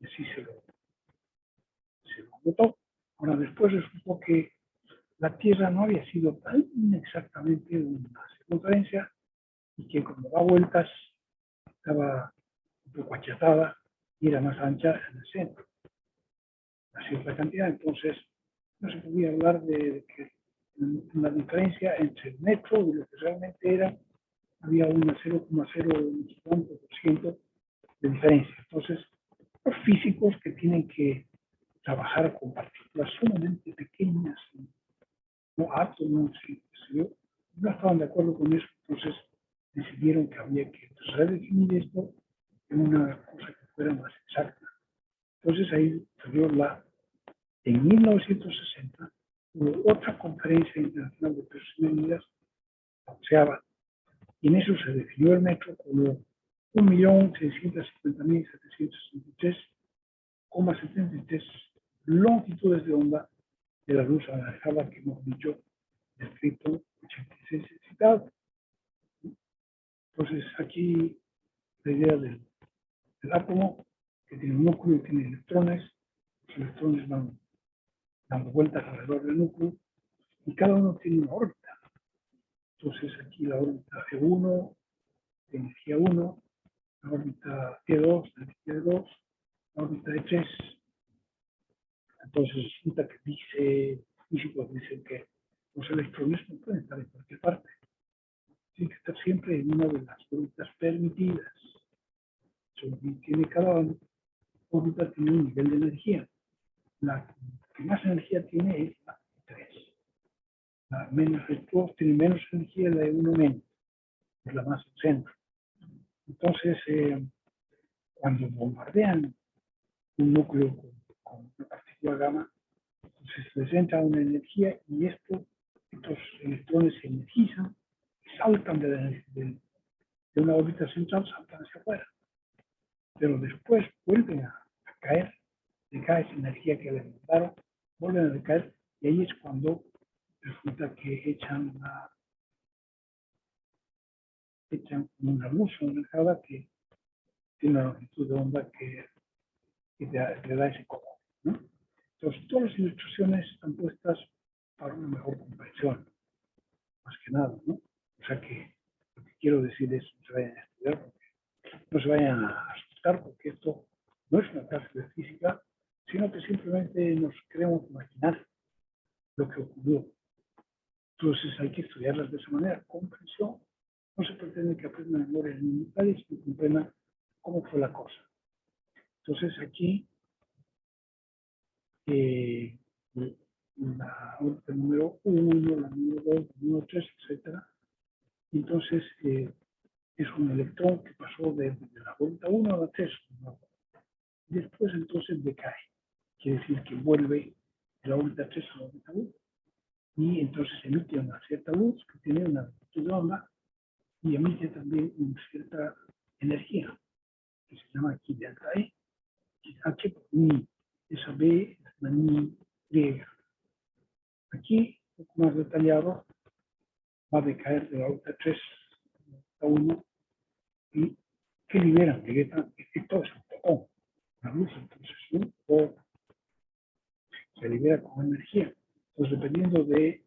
Y así se lo notó. Ahora, después resultó que la Tierra no había sido tan exactamente una circunferencia y que cuando da vueltas estaba un poco achatada y era más ancha en el centro. A cierta cantidad, entonces no se podía hablar de que una diferencia entre el metro y lo que realmente era, había una 0,0% de diferencia. Entonces, los físicos que tienen que trabajar con partículas sumamente pequeñas, no átomos, no estaban de acuerdo con eso, entonces decidieron que había que redefinir esto en una cosa que fuera más exacta. Entonces ahí salió en 1960, hubo otra conferencia internacional de pesos y medidas, la onceava, y en eso se definió el metro como 1.650.763,73 longitudes de onda de la luz anaranjada que hemos dicho, descrito 86 citado. Entonces aquí la idea del átomo, que tiene un núcleo y tiene electrones, los electrones van dando vueltas alrededor del núcleo y cada uno tiene una órbita. Entonces aquí la órbita E1 de energía 1, la órbita E2 de energía 2, la órbita E3. Entonces resulta que físicos dicen que los electrones no pueden estar en cualquier parte. Tienen que estar siempre en una de las órbitas permitidas. Tiene cada órbita tiene un nivel de energía. La que más energía tiene es la 3. La menos E2 tiene menos energía, la E1 menos. Es la más al centro. Entonces, cuando bombardean un núcleo con una partícula gamma, entonces les entra una energía y estos electrones se energizan y saltan de una órbita central, saltan hacia afuera. Pero después vuelven a caer, decae esa energía que les mandaron, vuelven a decaer y ahí es cuando resulta que echan una luz anaranjada que tiene una longitud de onda que le da ese color, ¿no? Entonces, todas las ilustraciones están puestas para una mejor comprensión, más que nada, ¿no? O sea que lo que quiero decir es no se vayan a estudiar, no se vayan a asustar, porque esto no es una clase de física, sino que simplemente nos queremos imaginar lo que ocurrió. Entonces hay que estudiarlas de esa manera, comprensión. No se pretende que aprendan memorias elementales, sino que comprendan cómo fue la cosa. Entonces aquí la órbita número 1, la número 2, la número 3, etc. Entonces es un electrón que pasó de la órbita 1 a la 3. Después entonces decae. Quiere decir que vuelve de la órbita 3 a la órbita 1. Y entonces emite una cierta luz que tiene una longitud de onda y emite también una cierta energía que se llama aquí delta E, que es H por ni. Esa B es la ni griega. Aquí, un poco más detallado, va a decaer de la órbita 3 a 1 y que liberan, todo es un fotón, la luz, entonces se libera como energía. Entonces, dependiendo de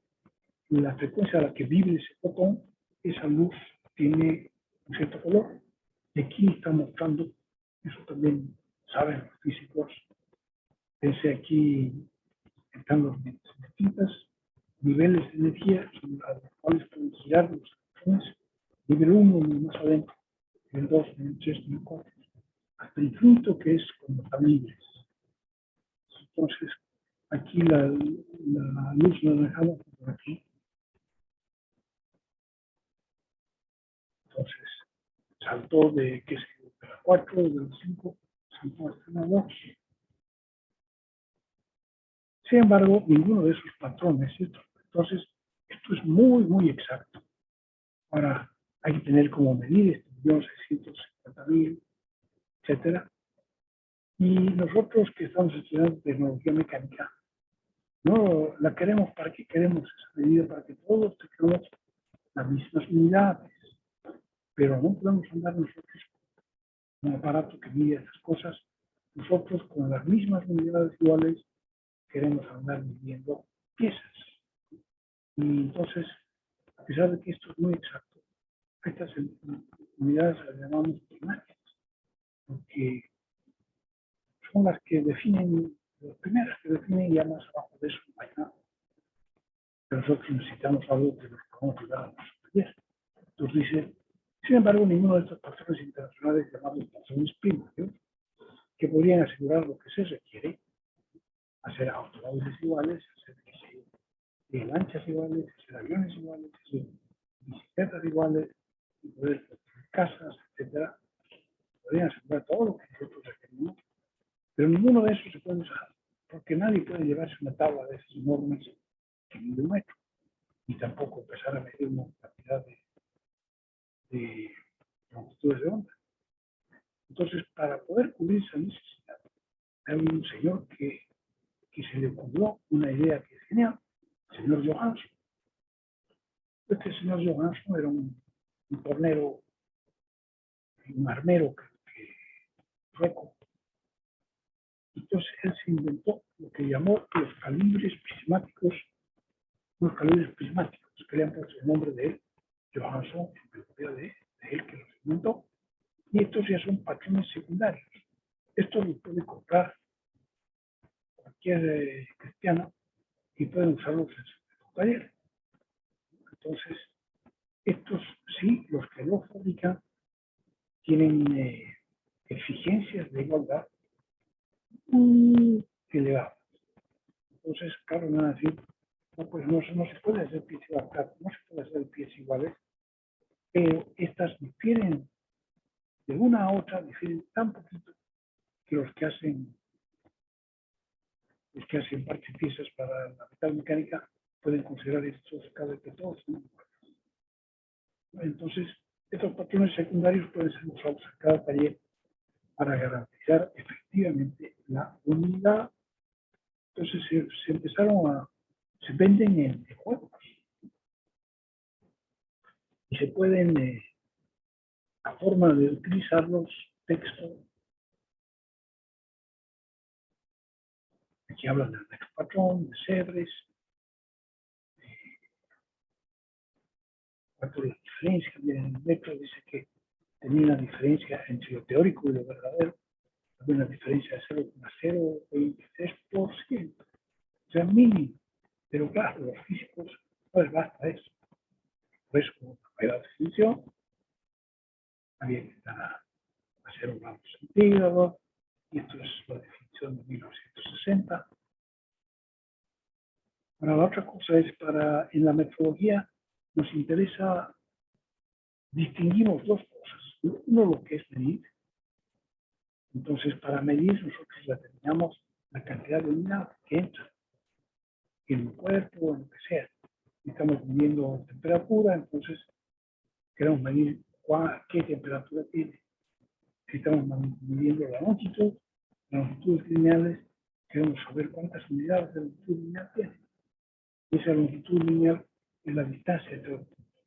la frecuencia a la que vibre ese fotón, esa luz tiene un cierto color. Y aquí está mostrando, eso también saben los físicos, pensé aquí están las distintas niveles de energía a los cuales pueden girar los electrones, nivel 1 más adentro, nivel 2, nivel 3, nivel 4, hasta el infinito, que es cuando están libres. Entonces, aquí la luz la dejamos por aquí. Entonces, saltó de la 4, de la 5, saltó hasta la 2. Sin embargo, ninguno de esos patrones, ¿cierto? Entonces, esto es muy, muy exacto. Ahora, hay que tener como medir este 1.650.000, etcétera. Y nosotros que estamos estudiando tecnología mecánica, no la queremos. ¿Para qué queremos esa medida? Para que todos tengamos las mismas unidades. Pero no podemos andar nosotros con un aparato que mide esas cosas. Nosotros con las mismas unidades iguales queremos andar midiendo piezas. Y entonces, a pesar de que esto es muy exacto, estas unidades las llamamos primarias, porque son las que definen, las primeras que definen, ya más abajo de eso no hay nada. Pero nosotros necesitamos algo que nos podamos ayudar a nuestro taller. Entonces dice, sin embargo, ninguno de estos patrones internacionales llamados patrones primarios, que podrían asegurar lo que se requiere, hacer automóviles iguales, hacer lanchas iguales, hacer aviones iguales, hacer bicicletas iguales, y poder construir casas, etcétera, podrían asegurar todo lo que nosotros requerimos, pero ninguno de esos se puede usar, porque nadie puede llevarse una tabla de esas enormes que mide un metro, y tampoco empezar a medir una cantidad de longitudes de onda. Entonces, para poder cubrir esa necesidad, hay un señor que se le ocurrió una idea que es genial, el señor Johansson. Este señor Johansson era un tornero, un armero sueco. Entonces él se inventó lo que llamó los calibres prismáticos, unos calibres prismáticos, que le han puesto el nombre de él, Johansson, en memoria de él que los inventó. Y estos ya son patrones secundarios. Estos los puede comprar cualquier cristiano y pueden usarlos en su taller. Entonces, estos sí, los que los fabrican, tienen exigencias de igualdad muy elevadas. Entonces, claro, van a decir, no, pues no se puede hacer piezas iguales, no se puede hacer piezas iguales, pero estas difieren de una a otra, difieren tan poquito que los que hacen partes piezas para la metal mecánica pueden considerar estos cada vez que todos son iguales. Entonces, estos patrones secundarios pueden ser usados en cada taller para garantizar efectivamente la unidad. Entonces se venden en juegos y se pueden, la forma de utilizarlos, texto, aquí hablan del patrón, de Sebres, cuánto la diferencia, miren, el metro dice que tenía una diferencia entre lo teórico y lo verdadero, había una diferencia de 0,023%, o sea, mínimo, pero claro, los físicos no les basta eso. Por eso, como la definición, había que hacer un grado centígrado, y esto es la definición de 1960. Ahora, la otra cosa es, en la metodología nos interesa, distinguimos dos cosas. Uno, lo que es medir. Entonces, para medir, nosotros determinamos la cantidad de unidades que entra en el cuerpo, en lo que sea. Estamos midiendo temperatura, entonces queremos medir qué temperatura tiene. Si estamos midiendo las longitudes lineales, queremos saber cuántas unidades de longitud lineal tiene. Esa longitud lineal es la distancia entre los puntos.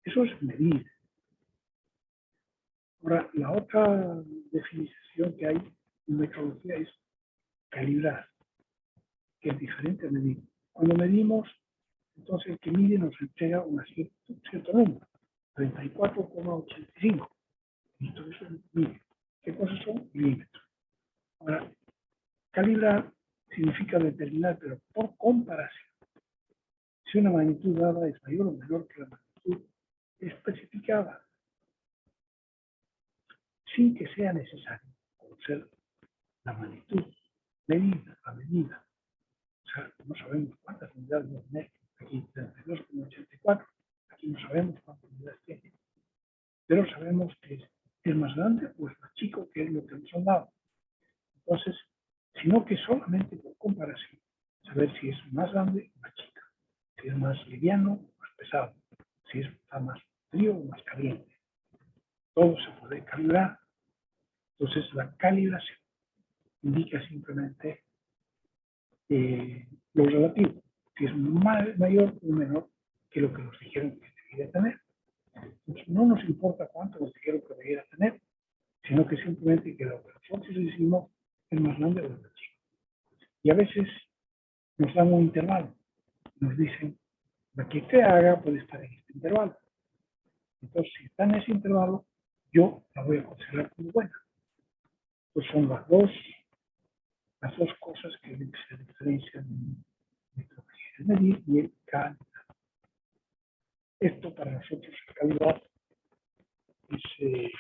Eso es medir. Ahora, la otra definición que hay en metodología es calibrar, que es diferente a medir. Cuando medimos, entonces el que mide nos entrega un cierto número, 34,85. Listo, eso es mide. ¿Qué cosas son? Milímetros. Ahora, calibrar significa determinar, pero por comparación. si una magnitud dada es mayor o menor que la magnitud especificada, sin que sea necesario conocer la magnitud medida a medida. O sea, no sabemos cuántas unidades va a tener. Aquí 32,84. Aquí no sabemos cuántas unidades tiene. Pero sabemos que es más grande o es más chico, que es lo que nos han dado. Entonces, sino que solamente por comparación, saber si es más grande o más chica, si es más liviano o más pesado, si está más frío o más caliente. Todo se puede calibrar. Entonces, la calibración indica simplemente lo relativo, si es mayor o menor que lo que nos dijeron que debería tener. Entonces, no nos importa cuánto nos dijeron que debería tener, sino que simplemente que lo que nosotros decimos es más grande o más chico. Y a veces nos dan un intervalo, nos dicen, lo que usted haga puede estar en este intervalo. Entonces, si está en ese intervalo, yo la voy a considerar como buena. Pues son las dos cosas que se diferencian en metodología de medir y el calidad. Esto para nosotros en calidad se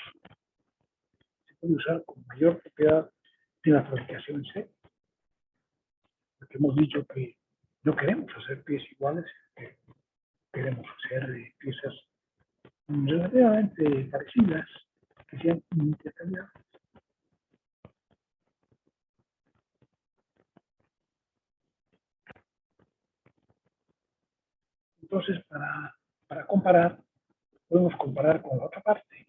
puede usar con mayor propiedad de la fabricación en serie. Porque hemos dicho que no queremos hacer piezas iguales, que queremos hacer piezas relativamente parecidas, que sean intercambiables. Entonces, para comparar, podemos comparar con la otra parte.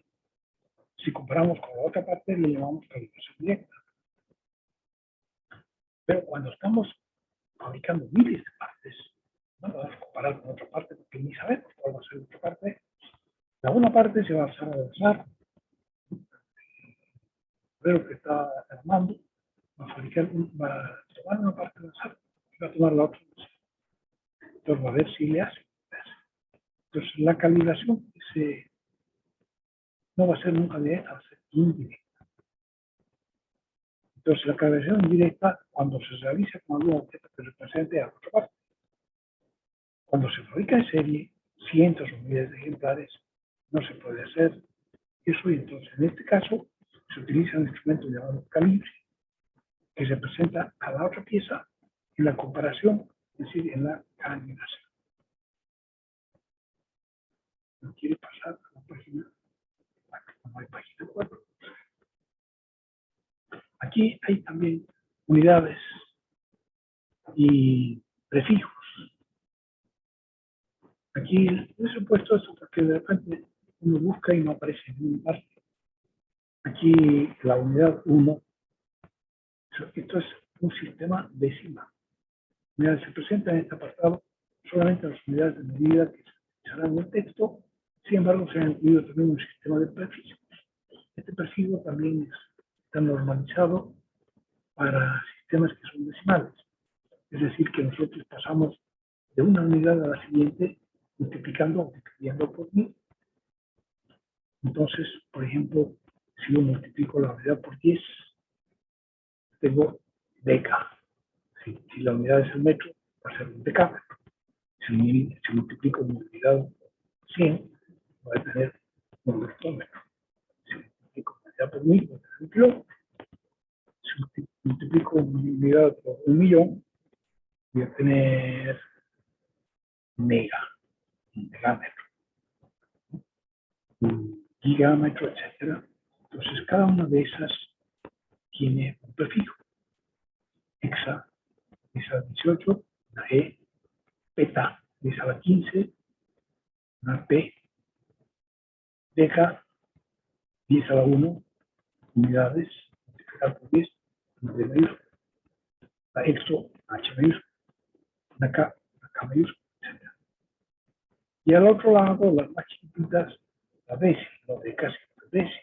Si comparamos con la otra parte, le llamamos calibración directa. Pero cuando estamos fabricando miles de partes, no podemos comparar con otra parte porque ni sabemos cuál va a ser otra parte. La una parte se va a hacer al azar. Pero que está armando va a tomar una parte al azar y va a tomar la otra. Entonces va a ver si le hace. Entonces la calibración no va a ser nunca directa, va a ser indirecta. Entonces la calibración indirecta, cuando se realiza con algún objeto que represente a otra parte. Cuando se fabrica en serie, cientos o miles de ejemplares, no se puede hacer eso, y entonces en este caso se utiliza un instrumento llamado calibre, que representa a la otra pieza en la comparación, es decir, en la calibración. ¿No quiere pasar a la página? No hay página 4. Aquí hay también unidades y prefijos. Aquí les he puesto esto porque de repente uno busca y no aparece en ninguna parte. Aquí la unidad 1, esto es un sistema decimal. Se presenta en este apartado solamente las unidades de medida que se harán en el texto, sin embargo se ha incluido también un sistema de prefijos. Este prefijo también está normalizado para sistemas que son decimales, es decir, que nosotros pasamos de una unidad a la siguiente multiplicando o dividiendo por 1000. Entonces, por ejemplo, si yo multiplico la unidad por 10, tengo deca. Si la unidad es el metro, va a ser un decámetro. Si multiplico una unidad por 100, voy a tener un hectómetro. Si multiplico una unidad por 1000, voy a tener un kilómetro. Si multiplico una unidad por 1.000.000, voy a tener un megámetro, un gigámetro, etc. Entonces, cada una de esas tiene un prefijo. Hexa, 10 a la 18, una E, peta, 10 a la 15, una P, deca, 10 a la 1, unidades, multiplicar por 10, una D mayúscula, la exo, H mayúscula, una K mayúscula, etc. Y al otro lado, las más chiquitas, la deci, no de casi la deci,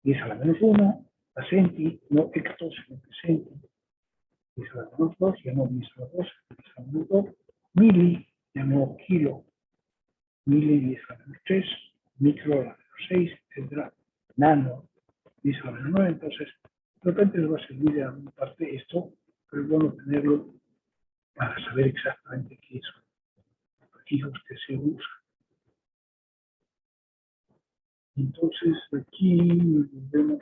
10 a la menos 1, la centi, no hecto, sino que centi, 10 a la menos 2, ya no 10 a la 2, 10 a la menos 2, mili, ya no kilo, mili 10 a la menos 3, micro a la menos 6, etc. Nano, 10 a la menos 9, entonces, de repente les va a servir de alguna parte esto, pero es bueno tenerlo para saber exactamente qué es fijos que se usan. Entonces aquí vemos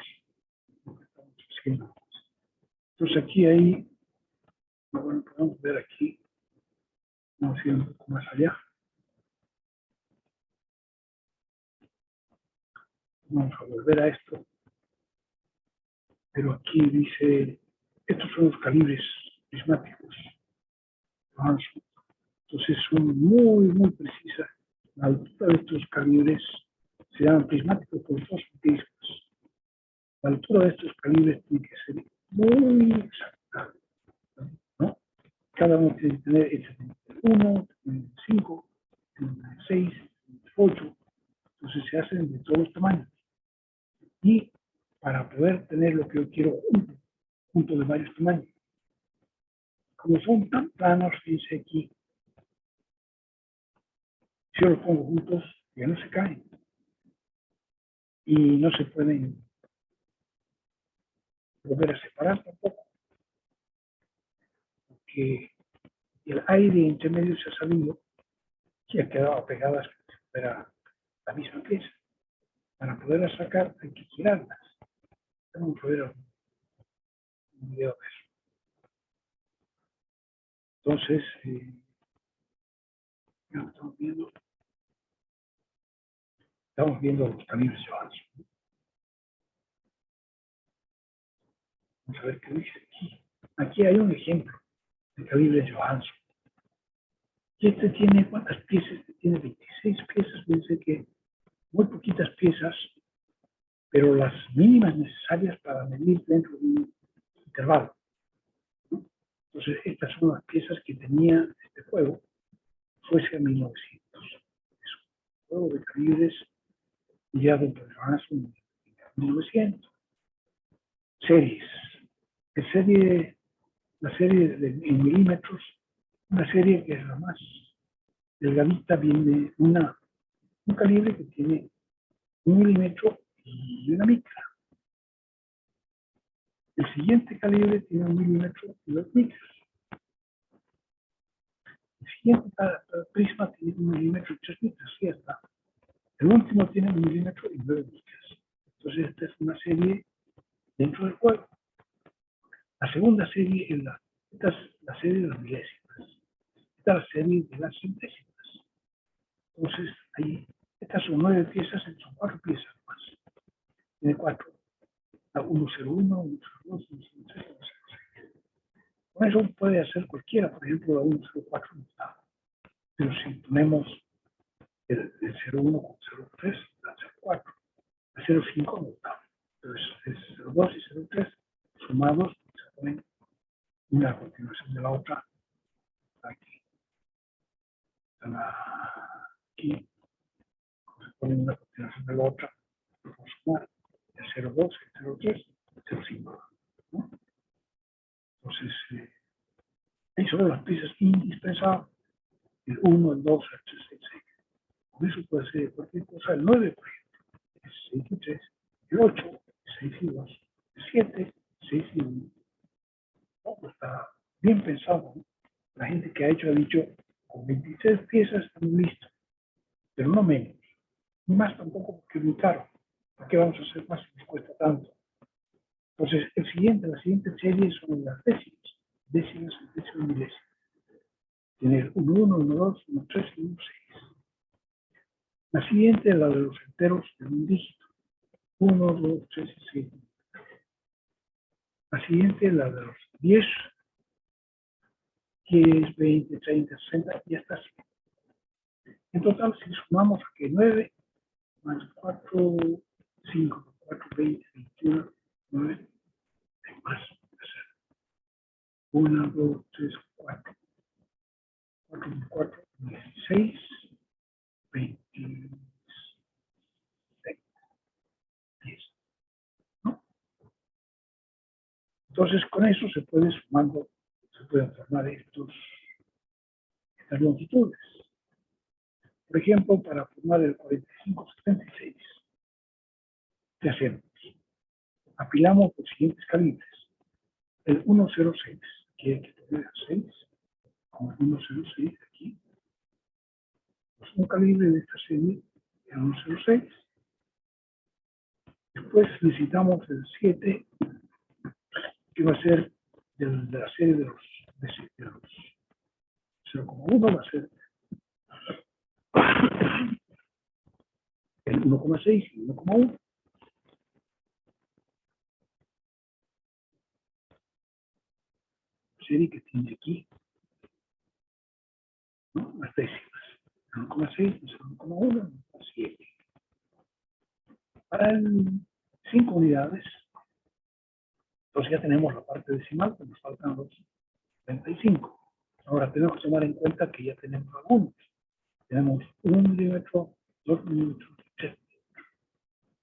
lo que estamos haciendo. Entonces aquí hay, bueno, podemos ver aquí, vamos a ir un poco más allá. Vamos a volver a esto. Pero aquí dice, estos son los calibres prismáticos. Entonces son muy precisas. La altura de estos calibres se llaman prismáticos por dos prismas. La altura de estos calibres tiene que ser muy exacta, ¿no? Cada uno tiene que tener el 1, 5, 6, 8. Entonces se hacen de todos los tamaños. Y para poder tener lo que yo quiero junto de varios tamaños. Como son tan planos, fíjense aquí, si yo los pongo juntos, ya no se caen. Y no se pueden volver a separar tampoco. Porque el aire intermedio se ha salido y ha quedado pegadas para la misma pieza. Para poderlas sacar hay que girarlas. Vamos a ver un video de eso. Entonces, ya estamos viendo los calibres Johansson. Vamos a ver qué dice aquí. Aquí hay un ejemplo de calibre Johansson. Y este tiene, ¿cuántas piezas? Este tiene 26 piezas. Dice que muy poquitas piezas, pero las mínimas necesarias para medir dentro de un intervalo. Entonces, estas son las piezas que tenía este juego, fuese a 1900. Es un juego de calibres guiado por Johansson en 1900. Series. La serie en milímetros, una serie que es la más delgadita, viene un calibre que tiene 1 milímetro y una micra. El siguiente calibre tiene 1 milímetro y 2 micras. El siguiente prisma tiene 1 milímetro y 3 micras. Y ya está. El último tiene 1 milímetro y 9 micras. Entonces esta es una serie dentro del juego. La segunda serie es esta es la serie de las milésimas. Esta es la serie de las centésimas. Entonces, ahí, estas son 9 piezas, son 4 piezas más. Tiene 4. 101, 102, 103, 106. Con eso puede hacer cualquiera, por ejemplo, la 104 no está. Pero si ponemos el 01 con 03, la 04. La 05 no está. Entonces, es 02 y 03 sumados, se ponen una a continuación de la otra. Aquí. Aquí. Se ponen una a continuación de la otra. Vamos a sumar el 02, el 03, el 05. ¿No? Entonces, ahí son las piezas indispensables. El 1, el 2, el 3, el 6. Con eso puede ser cualquier cosa. El 9, por ejemplo, es 6 y 3. El 8, 6 y 2. El 7, 6 y 1. No, está bien pensado, ¿no? La gente que ha dicho, con 26 piezas estamos listos, pero no menos. Ni más tampoco porque es muy caro. ¿Por qué vamos a hacer más si nos cuesta tanto? Entonces, la siguiente serie son las décimas. Décimas, centésimas, milésimas. Tener 1, 1, 1, 2, 1, 3 y 1, 6. La siguiente es la de los enteros de un dígito. 1, 2, 3 y 6. La siguiente es la de los 10, 10, 20, 30, 60 y hasta 100. En total, si sumamos aquí 9 más 4, 5, 4, 20, 21, 9, hay más. 1, 2, 3, 4. 4, 4, 16, 26, 10. ¿No? Entonces, con eso se pueden formar estas longitudes. Por ejemplo, para formar el 4576, ¿qué hacemos? Apilamos los siguientes calibres. El 106, que hay que poner 6, con el 106 aquí. calibre de esta serie el 106. Después necesitamos el 7, que va a ser de la serie de los 0,1, va a ser el 1,6 y el 1,1. Serie que tiene aquí, ¿no? Las décimas. 1,6, 1,1, 7. Para el 5 unidades, entonces ya tenemos la parte decimal, que nos faltan los 35. Ahora tenemos que tomar en cuenta que ya tenemos algunos. Tenemos 1 milímetro, 2 milímetros, 3 milímetros.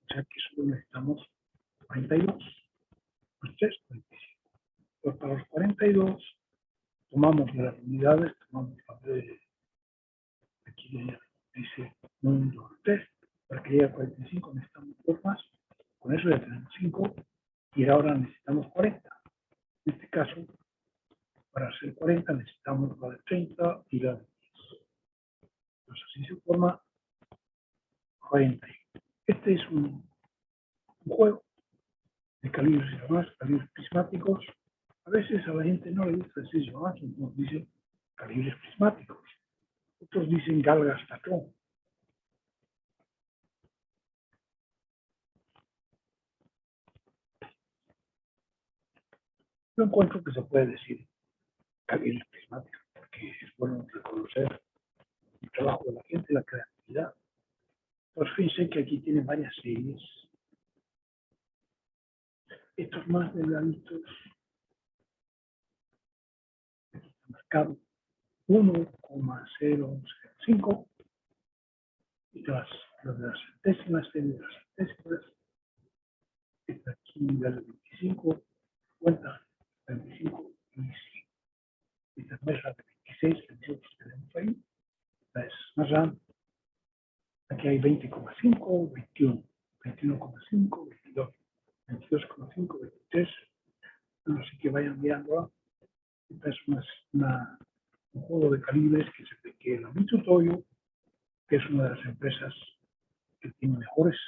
O sea que solo necesitamos 42, más 3, 45. Pues para los 42, tomamos de las unidades, tomamos la de aquí dice 1, 2, 3, para que llegue a 45 necesitamos 2 más. Con eso ya tenemos 5 y ahora necesitamos 40. En este caso, para hacer 40 necesitamos la de 30 y la de 10. Entonces así se forma 40. Este es un juego de calibres y demás, calibres prismáticos. A veces a la gente no le gusta decir demás, entonces dice calibres prismáticos. Otros dicen galgas tatrón. Yo encuentro que se puede decir calibres prismáticos, porque es bueno reconocer el trabajo de la gente, la creatividad. Pues fíjense que aquí tiene varias series. Estos más delgaditos, marcado 1,005, y las de las centésimas, serie de las centésimas, está aquí de las 25, 50, 25 y 100. Esta es más la de 26 que nosotros tenemos ahí. Esta es más grande. Aquí hay 20,5, 21, 21,5, 22, 22,5, 23. Bueno, así que vayan mirándola. Esta es un juego de calibres que la Mitutoyo, que es una de las empresas que tiene mejores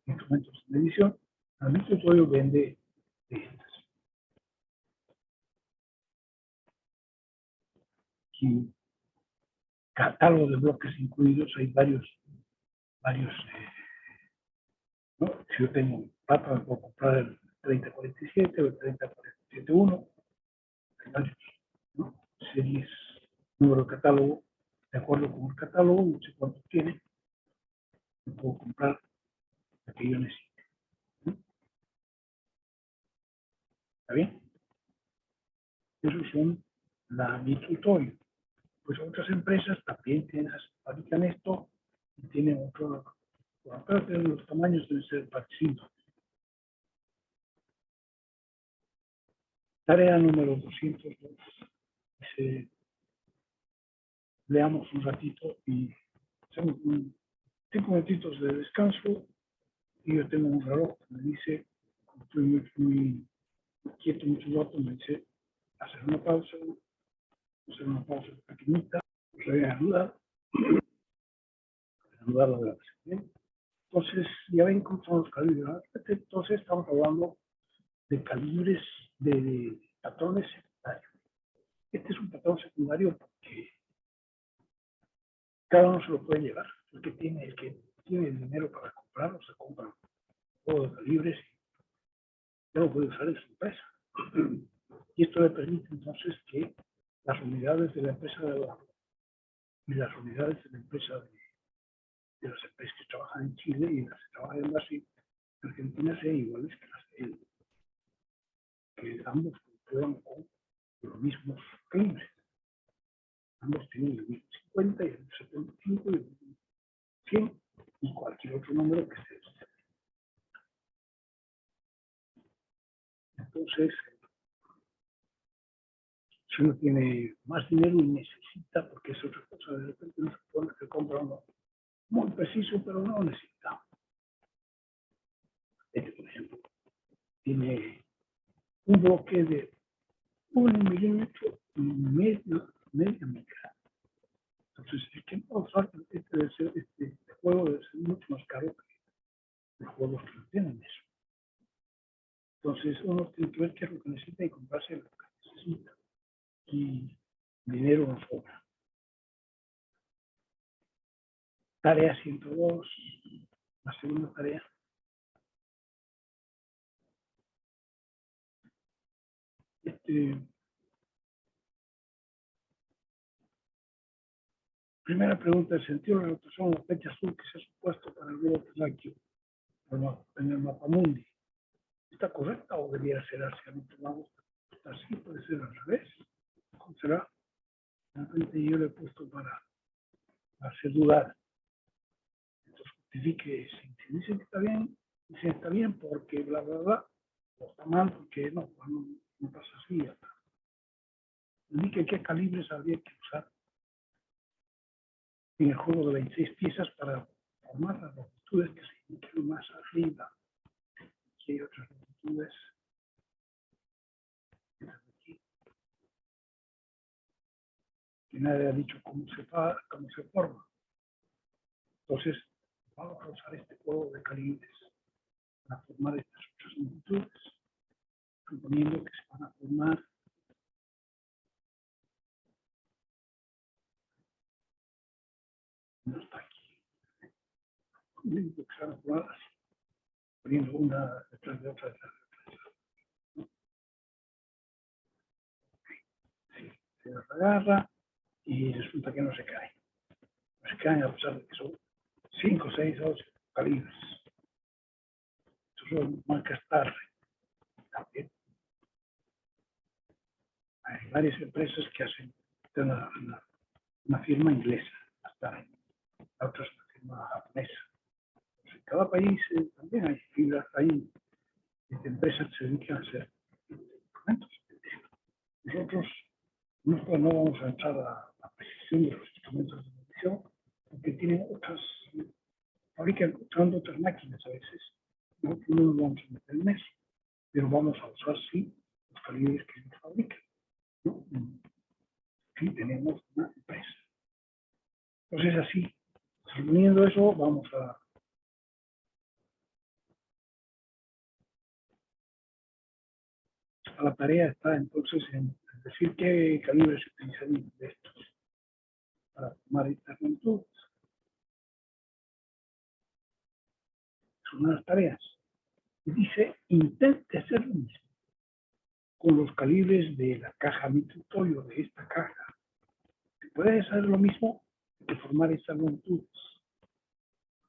instrumentos de medición, la Mitutoyo vende de estas. Aquí, catálogo de bloques incluidos, hay varios, ¿no? Si yo tengo plata, me puedo comprar el 3047 o el 3047-1, hay varios, ¿no? Series, número de catálogo, de acuerdo con el catálogo, no sé cuánto tiene, me puedo comprar lo que yo necesite, ¿no? ¿Está bien? Esos son la Mitutoyo. Pues otras empresas también fabrican esto y tienen otro, aparte de los tamaños deben ser parecidos. Tarea número 202. Leamos un ratito y hacemos 5 minutitos de descanso. Y yo tengo un reloj que me dice, como estoy muy quieto mucho rato, me dice hacer una pausa pequeñita, reanudar la grabación. Entonces, ya ven cómo son los calibres. Entonces, estamos hablando de calibres de patrones secundarios. Este es un patrón secundario porque cada uno se lo puede llevar. El que tiene el dinero para comprarlo, se compra todos los calibres y ya lo puede usar en su empresa. Y esto le permite entonces que las unidades de la empresa de abajo y las unidades de la empresa de las empresas que trabajan en Chile y las que trabajan en Brasil, en Argentina, sean iguales que las de él. Que ambos comprueban con los mismos calibres. Ambos tienen el mismo 50 y el 75 y el 100 y cualquier otro número que se use. Entonces, si uno tiene más dinero y necesita, porque es otra cosa, de repente uno se pone que compra uno muy preciso, pero no necesita. Este, por ejemplo, tiene un bloque de 1 milímetro y media micra. Entonces, es que no usar este aquí dinero nos sobra. Tarea 102, la segunda tarea. Primera pregunta, ¿el sentido de la rotación de la flecha azul que se ha supuesto para el globo terráqueo en el mapamundi está correcta o debiera ser hacia el otro lado? Así puede ser al revés. ¿Cómo será? Realmente yo le he puesto para hacer dudar. Entonces justifique, si dicen que está bien, dicen está bien porque bla, bla, bla, o está mal porque no pasa así. Indique qué calibres habría que usar en el juego de 26 piezas para formar las longitudes que se indican más arriba. Aquí hay otras longitudes. Aquí. Que nadie ha dicho cómo se forma. Entonces, vamos a usar este juego de calibres para formar estas otras longitudes, suponiendo que se van a formar no está aquí, suponiendo que se van a formar así, poniendo una detrás de otra detrás de otra. ¿No? Sí, se las agarra y resulta que no se cae. No se caen a pesar de que son 5, 6, 8 calibres. Estos son marcas TAR. También hay varias empresas que hacen una firma inglesa, hasta la otra es una firma japonesa. En cada país también hay fibras, hay empresas que se dedican a hacer instrumentos. Nosotros no vamos a entrar a la precisión de los instrumentos de medición, porque tienen fabrican usando otras máquinas a veces. Nosotros no nos vamos a meter en eso, pero vamos a usar sí los calibres que ellos fabrican, ¿no? Sí, tenemos una empresa. Entonces así, suponiendo eso, vamos a la tarea está entonces en decir qué calibres se utilizarían de estos para formar estas longitudes. Son unas tareas. Y dice, intente hacer lo mismo con los calibres de la caja mitutorio, de esta caja. ¿Se puede hacer lo mismo que formar estas longitudes?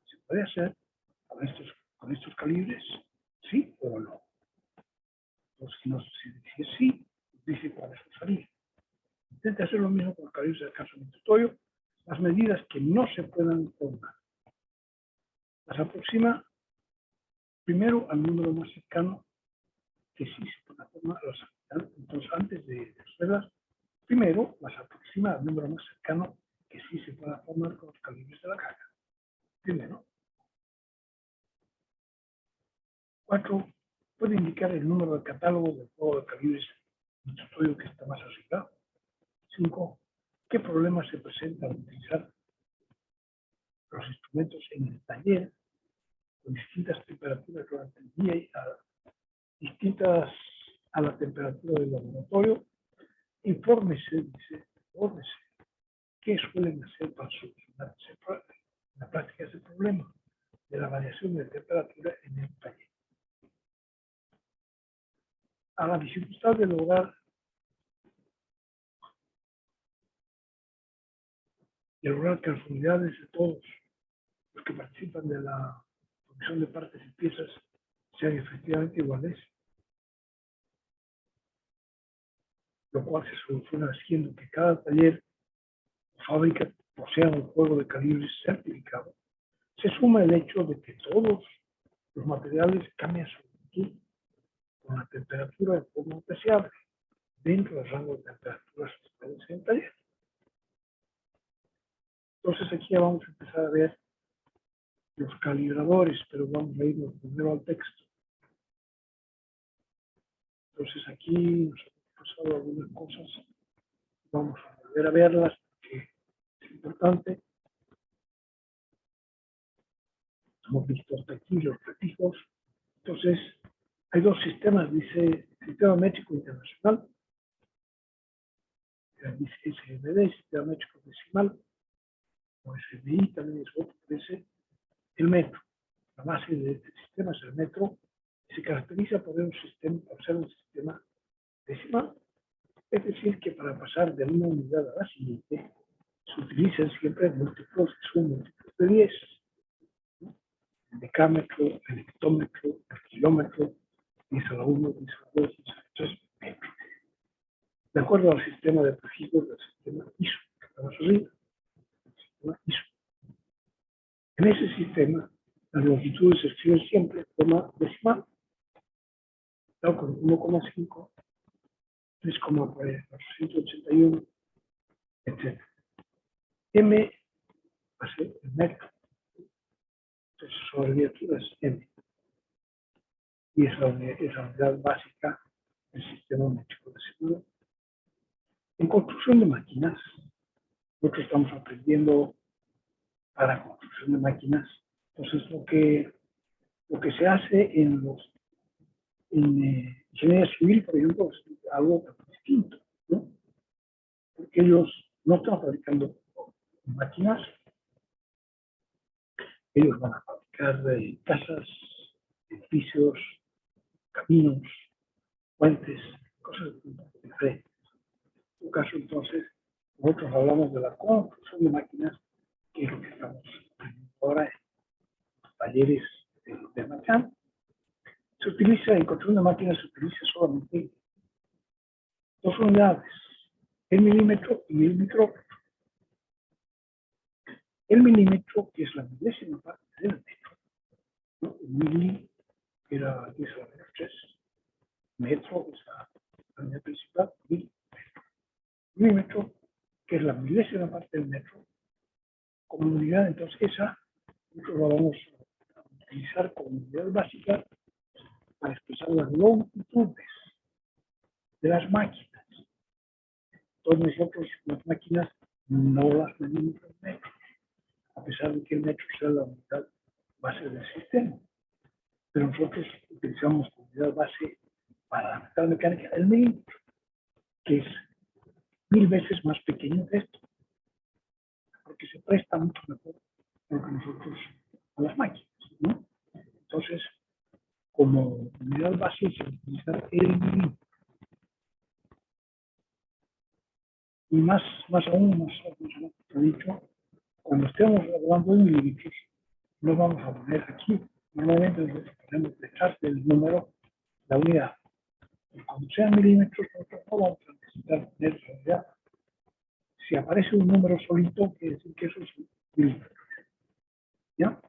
¿Se puede hacer con estos calibres? ¿Sí o no? Entonces, si es sí, dice cuáles usaría. Intente hacer lo mismo con los calibres del caso mitutorio, las medidas que no se puedan formar. Las aproxima primero al número más cercano que sí se pueda formar. Entonces, antes de hacerlas, primero las aproxima al número más cercano que sí se pueda formar con los calibres de la caja. Primero. 4. Puede indicar el número de catálogo del juego de calibres mitutorio que está más arriba. 5. ¿Qué problemas se presentan al utilizar los instrumentos en el taller con distintas temperaturas durante el día y distintas a la temperatura del laboratorio? Infórmese, qué suelen hacer para solucionar en la práctica ese problema de la variación de temperatura en el taller. A la dificultad de lograr que las unidades de todos los que participan de la producción de partes y piezas sean efectivamente iguales, lo cual se soluciona haciendo que cada taller o fábrica posea un juego de calibres certificado. Se suma el hecho de que todos los materiales cambian su longitud con la temperatura de forma apreciable dentro del rango de temperaturas establecidas en el taller. Entonces aquí ya vamos a empezar a ver los calibradores, pero vamos a irnos primero al texto. Entonces aquí nos han pasado algunas cosas, vamos a volver a verlas porque es importante. Hemos visto hasta aquí los prefijos. Entonces, hay dos sistemas, dice Sistema Métrico Internacional, SMD, sistema métrico decimal, o SMI también es otro, es el metro. La base de este sistema es el metro, y se caracteriza por ser un sistema decimal. Es decir, que para pasar de una unidad a la siguiente, se utilizan siempre múltiplos que son múltiplos de 10. ¿No? El decámetro, el hectómetro, el kilómetro, 10 a la 1, 10 a la 2, 10 a la 3 metros. De acuerdo al sistema de prefijos del sistema ISO, que estamos arriba, el sistema ISO. En ese sistema, las longitudes se escriben siempre de forma decimal, tal como 1,5, 3,481, etc. M va a ser el metro. Entonces, su abreviatura es M. Y es la unidad básica del sistema métrico decimal. En construcción de máquinas, nosotros estamos aprendiendo para construcción de máquinas. Entonces, lo que se hace en ingeniería civil, por ejemplo, es algo distinto, ¿no? Porque ellos no están fabricando máquinas, ellos van a fabricar casas, edificios, caminos, puentes, cosas diferentes. En tu caso, entonces, nosotros hablamos de la construcción de máquinas, que es lo que estamos aprendiendo ahora en los talleres de Macán. Se utiliza, en construcción de máquinas, se utiliza solamente dos unidades, el milímetro y el micrómetro. El milímetro, que es la milésima parte del metro, ¿no? El mili era 10 a la menos 3, metro es la unidad principal, milímetro, que es la milésima parte del metro, como unidad, entonces esa nosotros la vamos a utilizar como unidad básica para expresar las longitudes de las máquinas. Entonces nosotros las máquinas no las medimos en metros, a pesar de que el metro sea la unidad base del sistema. Pero nosotros utilizamos como unidad base para la metal mecánica el milímetro, que es 1000 veces más pequeño que esto, porque se presta mucho mejor lo que nosotros a las máquinas, ¿no? Entonces, como unidad base se utiliza el milímetro. Y más aún, he dicho, cuando estemos hablando de milímetros, no vamos a poner aquí, normalmente nosotros ponemos detrás del número la unidad. Y cuando sean milímetros, nosotros no vamos a necesitar poner la unidad. Si aparece un número solito, quiere decir que eso es milímetros. ¿Ya?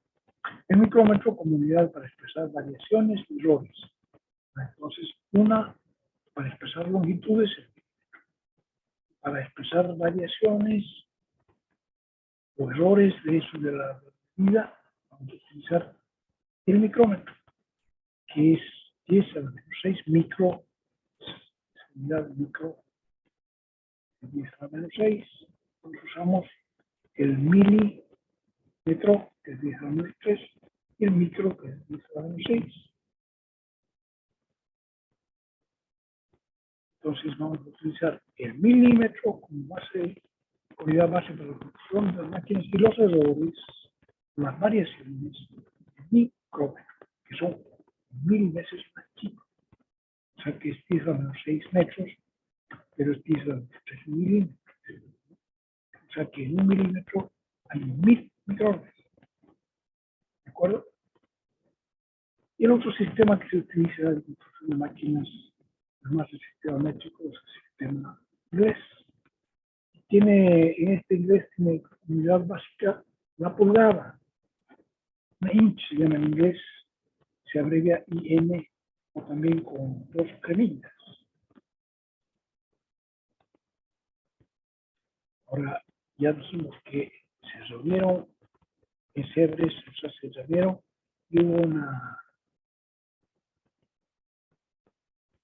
El micrómetro como unidad para expresar variaciones y errores. Entonces, una para expresar longitudes, para expresar variaciones o errores de eso de la medida, vamos a utilizar el micrómetro, que es 10 a la menos 6 micro, unidad micro, 10 a la menos 6. Entonces usamos el milímetro, que es 10 a la menos 3, y el micro, que es 10 a la menos 6. Entonces vamos a utilizar el milímetro como base, unidad base para la construcción de las máquinas, y los errores, las variaciones, el micrómetro, que son 1000 veces más chicos. O sea que es 10 a la menos 6 metros, pero es 10 a la menos 3 milímetros. O sea que en un milímetro hay 1000 micrómetros. ¿De acuerdo? Y el otro sistema que se utiliza en construcción de máquinas, además del sistema métrico, es el sistema inglés. En este inglés tiene unidad básica la pulgada. Una inch se llama en inglés, se abrevia IN, o también con dos cremillas. Ahora, ya dijimos que se reunieron en Cebres, o sea, se reunieron y hubo una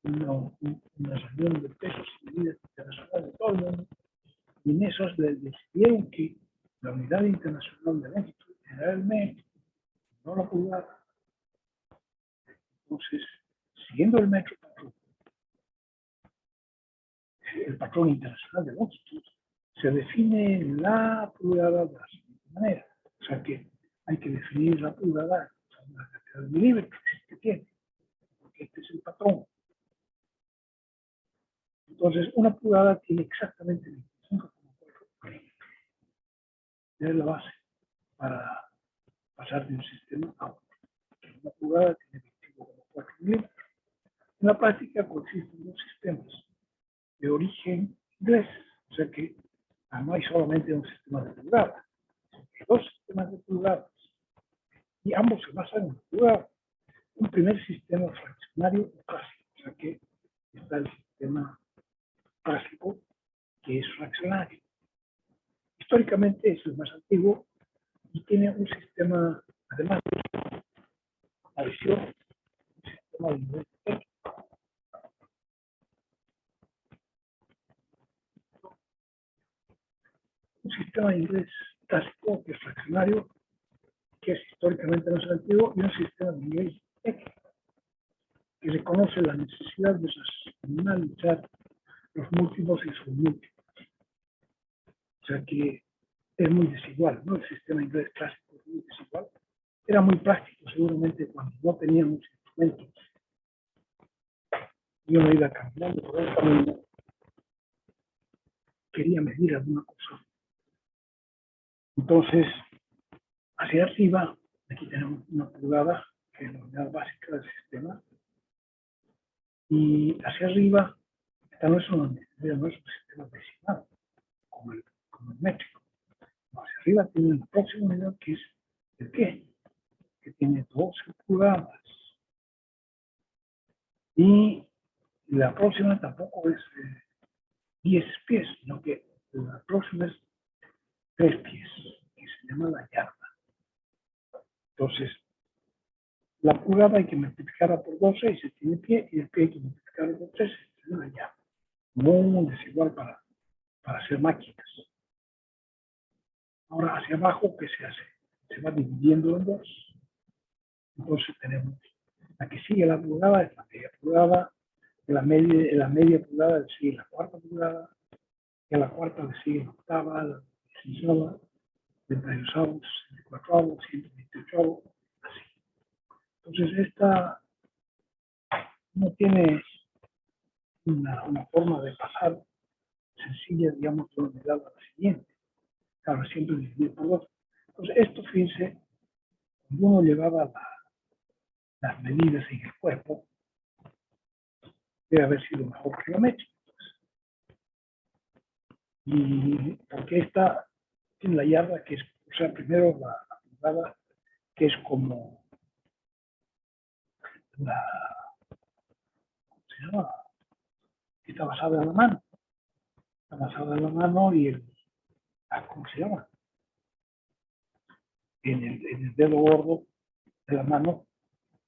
reunión de pesos y medidas internacionales de todo el mundo, y en esos decidieron que la unidad internacional de longitud era el metro, no la pulgada. Entonces, siguiendo el metro, el patrón internacional de longitud, se define la pulgada de la siguiente manera. O sea que hay que definir la pulgada, o sea, la cantidad de milímetros que tiene, porque este es el patrón. Entonces, una pulgada tiene exactamente 25,4 milímetros. Es la base para pasar de un sistema a otro. Una pulgada tiene 25,4 milímetros. En la práctica coexisten dos sistemas de origen inglés, o sea que no hay solamente un sistema de pulgadas, sino que hay dos sistemas de pulgadas y ambos se basan en la pulgada. Un primer sistema fraccionario clásico, o sea que está el sistema clásico que es fraccionario. Históricamente es el más antiguo y tiene un sistema, además de adición, un sistema de inglés técnico. Un sistema de inglés clásico que es fraccionario, que es históricamente más antiguo, y un sistema de inglés técnico que reconoce la necesidad de analizar los múltiplos y submúltiplos. O sea que es muy desigual, ¿no? El sistema inglés clásico es muy desigual. Era muy práctico, seguramente, cuando no teníamos instrumentos. Yo me iba caminando por el camino, quería medir alguna cosa. Entonces, hacia arriba, aquí tenemos una pulgada, que es la unidad básica del sistema, y hacia arriba, esta no es una unidad, no es un sistema decimal, como el métrico. Hacia arriba tiene la próxima unidad, que es el pie, que tiene 12 pulgadas. Y la próxima tampoco es 10 pies, sino que la próxima es 3 pies, que se llama la yarda. Entonces, la pulgada hay que multiplicarla por 12 y se tiene pie, y el pie hay que multiplicarlo por 3 y se tiene una yarda. Muy desigual para hacer máquinas. Ahora, hacia abajo, ¿qué se hace? Se va dividiendo en dos. Entonces tenemos la que sigue la pulgada, es la media pulgada, la media pulgada le sigue la cuarta pulgada, y a la cuarta le sigue la octava, la 16ª, 32avos, 64avos, 128avos, así. Entonces esta no tiene una forma de pasar sencilla, digamos, de una unidad a la siguiente. Claro, siempre dividir por dos. Entonces esto, fíjense, cuando uno llevaba las medidas en el cuerpo, debe haber sido mejor que la métrica. Y porque esta tiene la yarda, que es, o sea, primero la pulgada, que es como ¿cómo se llama? Que está basada en la mano. Está basada en la mano y ¿cómo se llama? En el dedo gordo de la mano,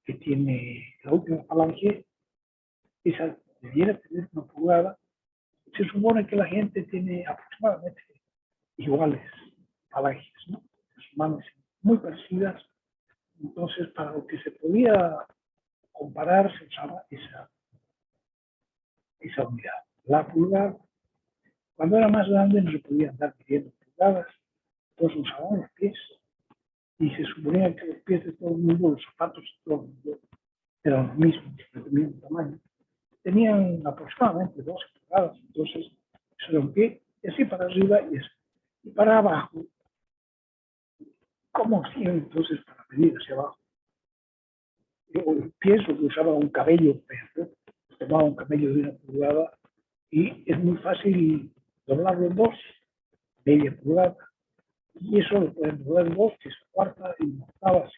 que tiene la última falange, esa debiera tener una pulgada. Se supone que la gente tiene aproximadamente iguales falanges, ¿no? Sus manos muy parecidas. Entonces, para lo que se podía comparar, se usaba esa unidad. La pulgada, cuando era más grande, no se podía andar midiendo pulgadas, entonces usaban los pies. Y se suponía que los pies de todo el mundo, los zapatos de todo el mundo, eran los mismos, del mismo tamaño. Tenían aproximadamente 12 pulgadas, entonces eso era un pie, y así para arriba y eso. Y para abajo, ¿cómo hacían entonces para medir hacia abajo? Yo pienso que usaba un cabello, tomaba un cabello de una pulgada y es muy fácil doblarlo en dos, media pulgada. Y eso lo pueden doblar en dos, que es cuarta y octava.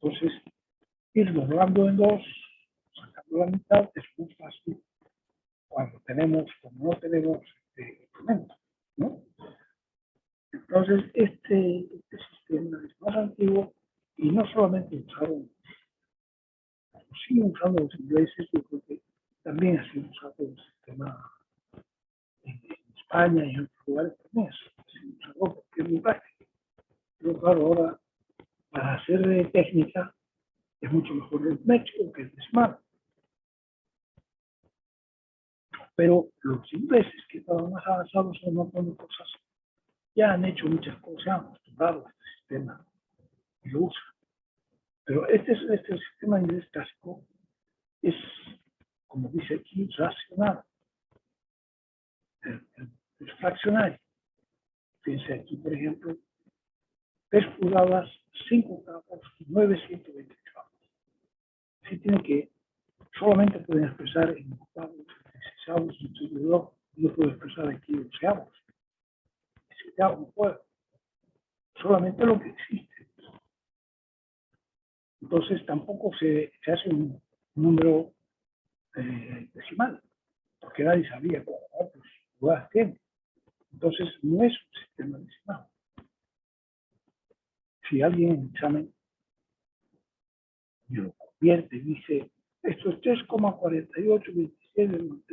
Entonces, ir doblando en dos, sacando la mitad, es muy fácil cuando no tenemos instrumentos, ¿no? Entonces, este sistema es más antiguo y no solamente usaron, siguen usando los ingleses, yo creo que también ha sido usado el sistema en España y en otros lugares también ha sido usado porque es muy práctico. Pero claro, ahora para hacer técnica es mucho mejor el métrico que el decimal. Pero los ingleses, que estaban más avanzados en un montón de cosas, ya han hecho muchas cosas, se han acostumbrado a este sistema y lo usan. Pero este sistema inglés clásico es, como dice aquí, racional, es fraccionario. Fíjense aquí, por ejemplo, 3 pulgadas, 5 capas, 928 capas. Si tiene que, solamente pueden expresar en octavos, en sexavos, no puedo expresar aquí en onceavos. No puedo. Solamente lo que existe. Entonces tampoco se hace un número decimal, porque nadie sabía cuántas pulgadas tiene. Entonces no es un sistema decimal. Si alguien en el examen lo convierte y dice, esto es 3,4827, el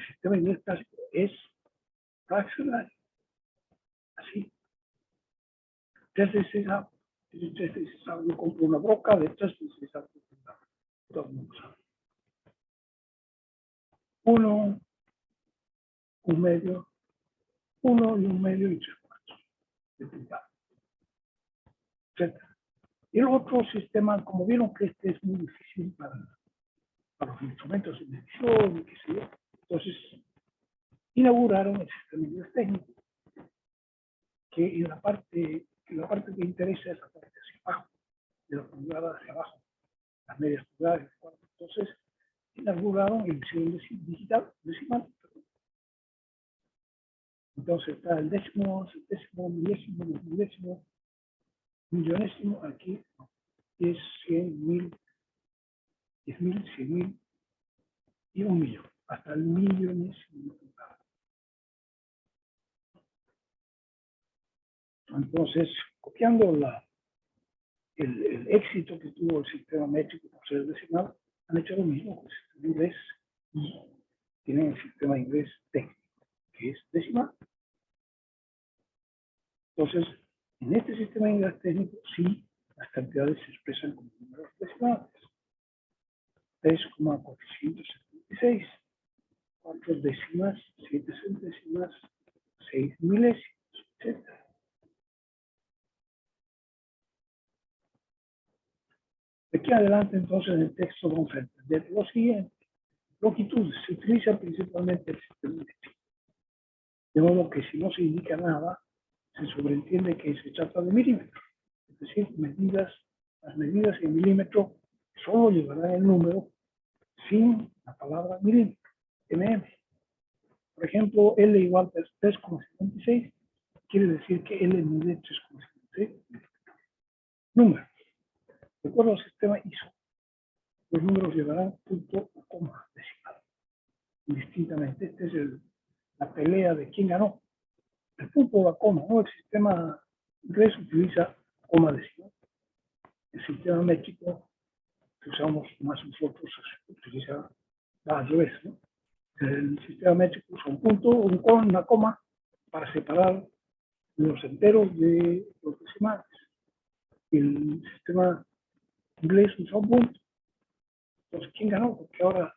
sistema inglés clásico es fraccionario. Así. 3 de 6 yo compro una broca de 3 de 6 todo el mundo sabe. 1, 1 medio, 1 y 1 medio y 3 cuartos de pulgada, etc. Y el otro sistema, como vieron que este es muy difícil para los instrumentos de medición, qué sé yo, entonces inauguraron el sistema inglés técnico, que en la parte que interesa es la parte hacia abajo, de la pulgada hacia abajo, las medias pulgadas, entonces inauguraron el diseño digital decimal. Entonces está el décimo, milésimo, milésimo, millonésimo, aquí es 100.000, 10.000, 100.000 y 1 millón, hasta el millonésimo. Entonces, copiando el éxito que tuvo el sistema métrico por ser decimal, han hecho lo mismo con el sistema inglés y tienen el sistema inglés técnico, que es decimal. Entonces, en este sistema inglés técnico, sí, las cantidades se expresan como números decimales. 3,476, 4 décimas, 7 centésimas, 6 milésimos, etc. De aquí adelante, entonces, en el texto vamos a entender lo siguiente. Longitud se utiliza principalmente el sistema métrico. De modo que si no se indica nada, se sobreentiende que se trata de milímetros. Es decir, las medidas en milímetro solo llevarán el número sin la palabra milímetro, mm. Por ejemplo, L igual a 3,56 quiere decir que L mide 3,56 milímetros. Números. De acuerdo al sistema ISO, los números llevarán punto o coma decimal. Indistintamente, esta es la pelea de quién ganó. El punto o la coma, ¿no? El sistema inglés utiliza coma decimal. El sistema métrico que usamos más nosotros utiliza al revés, ¿no? El sistema métrico usa un punto, una coma para separar los enteros de los decimales. El sistema inglés usa un punto. Entonces, ¿quién ganó? Porque ahora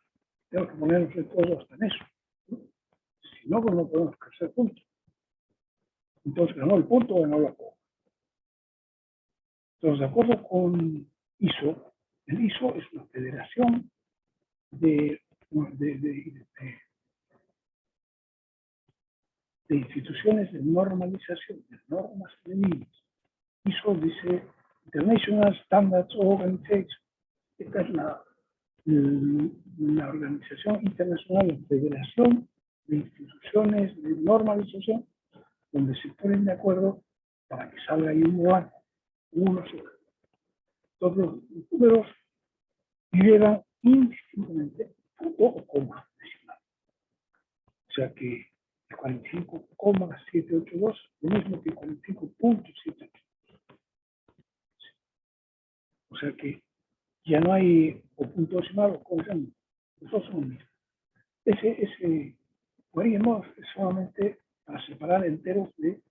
tenemos que ponernos de todo hasta en eso, ¿no? Si no, pues no podemos crecer puntos. Entonces, ganó el punto o ganó la coma. Entonces, de acuerdo con ISO, el ISO es una federación de instituciones de normalización, de normas de límites. ISO dice International Standards Organization. Esta es la organización internacional, la federación de instituciones de normalización, donde se ponen de acuerdo para que salga ahí un blanco, uno solo. Todos los números llevan indistintamente punto o coma decimal. O sea que el 45,782 lo mismo que 45.782. O sea que ya no hay o punto decimal o coma decimal. Los dos son lo mismo. Ese cuaríamos es solamente para separar enteros de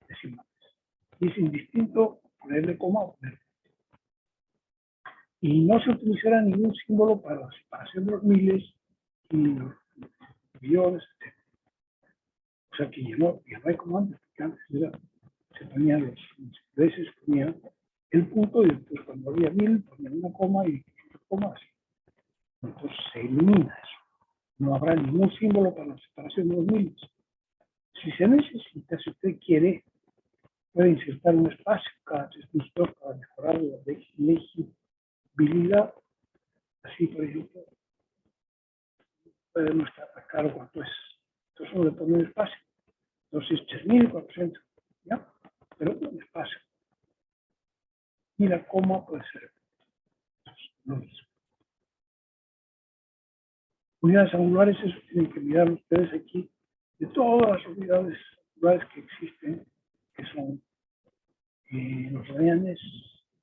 decimales. Y es indistinto ponerle coma o ponerle. Y no se utilizará ningún símbolo para la separación de los miles y los millones, etc. O sea que ya no hay como antes, porque antes se ponían los ingleses, ponían el punto y después cuando había 1000 ponían una coma y otra coma así. Entonces se elimina eso. No habrá ningún símbolo para la separación de los miles. Si se necesita, si usted quiere, puede insertar un espacio cada 3 dígitos para mejorar la legibilidad. Así, por ejemplo, puede no estar tan claro cuánto es. Entonces uno le pone un espacio. Entonces 3400, ¿ya? Pero un espacio. Y la coma puede ser lo mismo. Unidades angulares, eso tienen que mirar ustedes aquí, de todas las unidades angulares que existen, que son los radianes,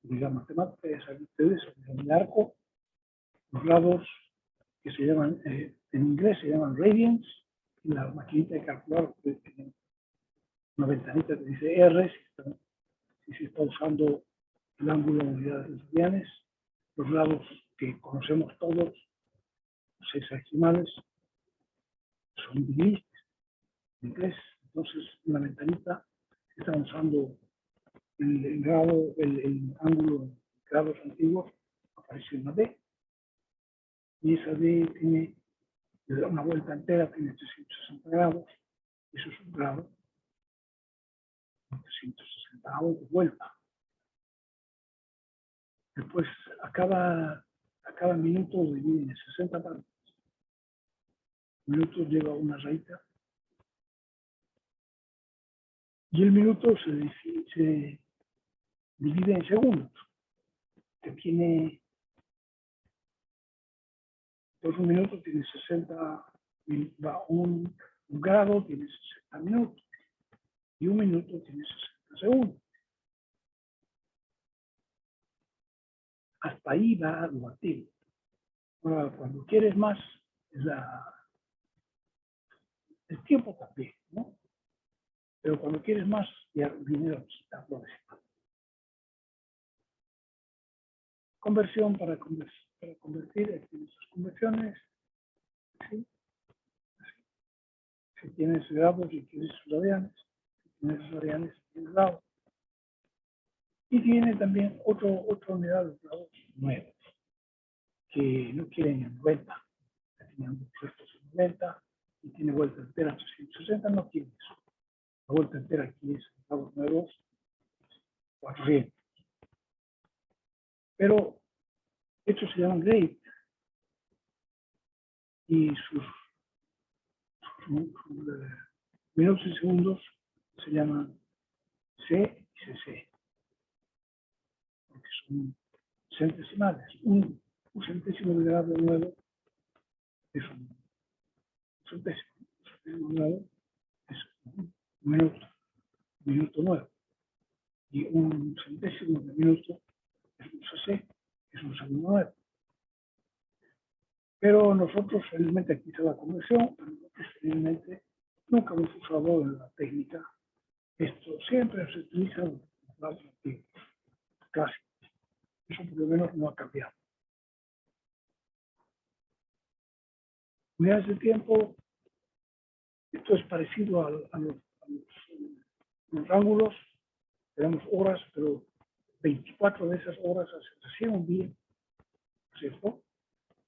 unidad matemática, ya saben ustedes, unidad de arco, los lados que se llaman, en inglés se llaman radians, y la maquinita de calcular, ustedes tienen una ventanita que dice R, si se está usando el ángulo de unidades radianes, los lados que conocemos todos, los hexagesimales, son degrees en inglés. Entonces, en la ventanita están usando el grado, el ángulo de grados antiguos, aparece una D, y esa D tiene una vuelta entera, tiene 360 grados, eso es un grado, 360 grados de vuelta. Después, a cada minuto lo dividen en 60 partes. Minuto lleva una rayita. Y el minuto se divide en segundos, que tiene, entonces un minuto tiene 60, un grado tiene 60 minutos, y un minuto tiene 60 segundos. Hasta ahí va lo activo. Ahora, cuando quieres más, es el tiempo también, ¿no? Pero cuando quieres más, ya viene la quitarlo decimal. Conversión para convertir, aquí tienes sus conversiones. ¿Sí? Si tienes grados y quieres sus radianes, si tienes radianes, tienes grados. Y tiene también otra unidad de grados nuevos, que no quieren en vuelta. Tenían puestos en vuelta y tiene vuelta entera 360, no tiene eso. La vuelta entera aquí es grados nuevos 400. Pero estos se llaman grade y sus minutos y segundos se llaman C y CC, porque son centesimales. Un centésimo de grado nuevo es un centésimo. Un centésimo de grado es un minuto nuevo. Y un centésimo de minuto es un CC, es un segundo nuevo. Pero nosotros, felizmente, aquí está la conversión, pero nosotros, felizmente, nunca hemos usado en la técnica esto. Siempre se utilizan los grados antiguos, clásicos. Eso por lo menos no ha cambiado. Unidades de tiempo, esto es parecido a los ángulos. Tenemos horas, pero 24 de esas horas hace recién un día, ¿cierto?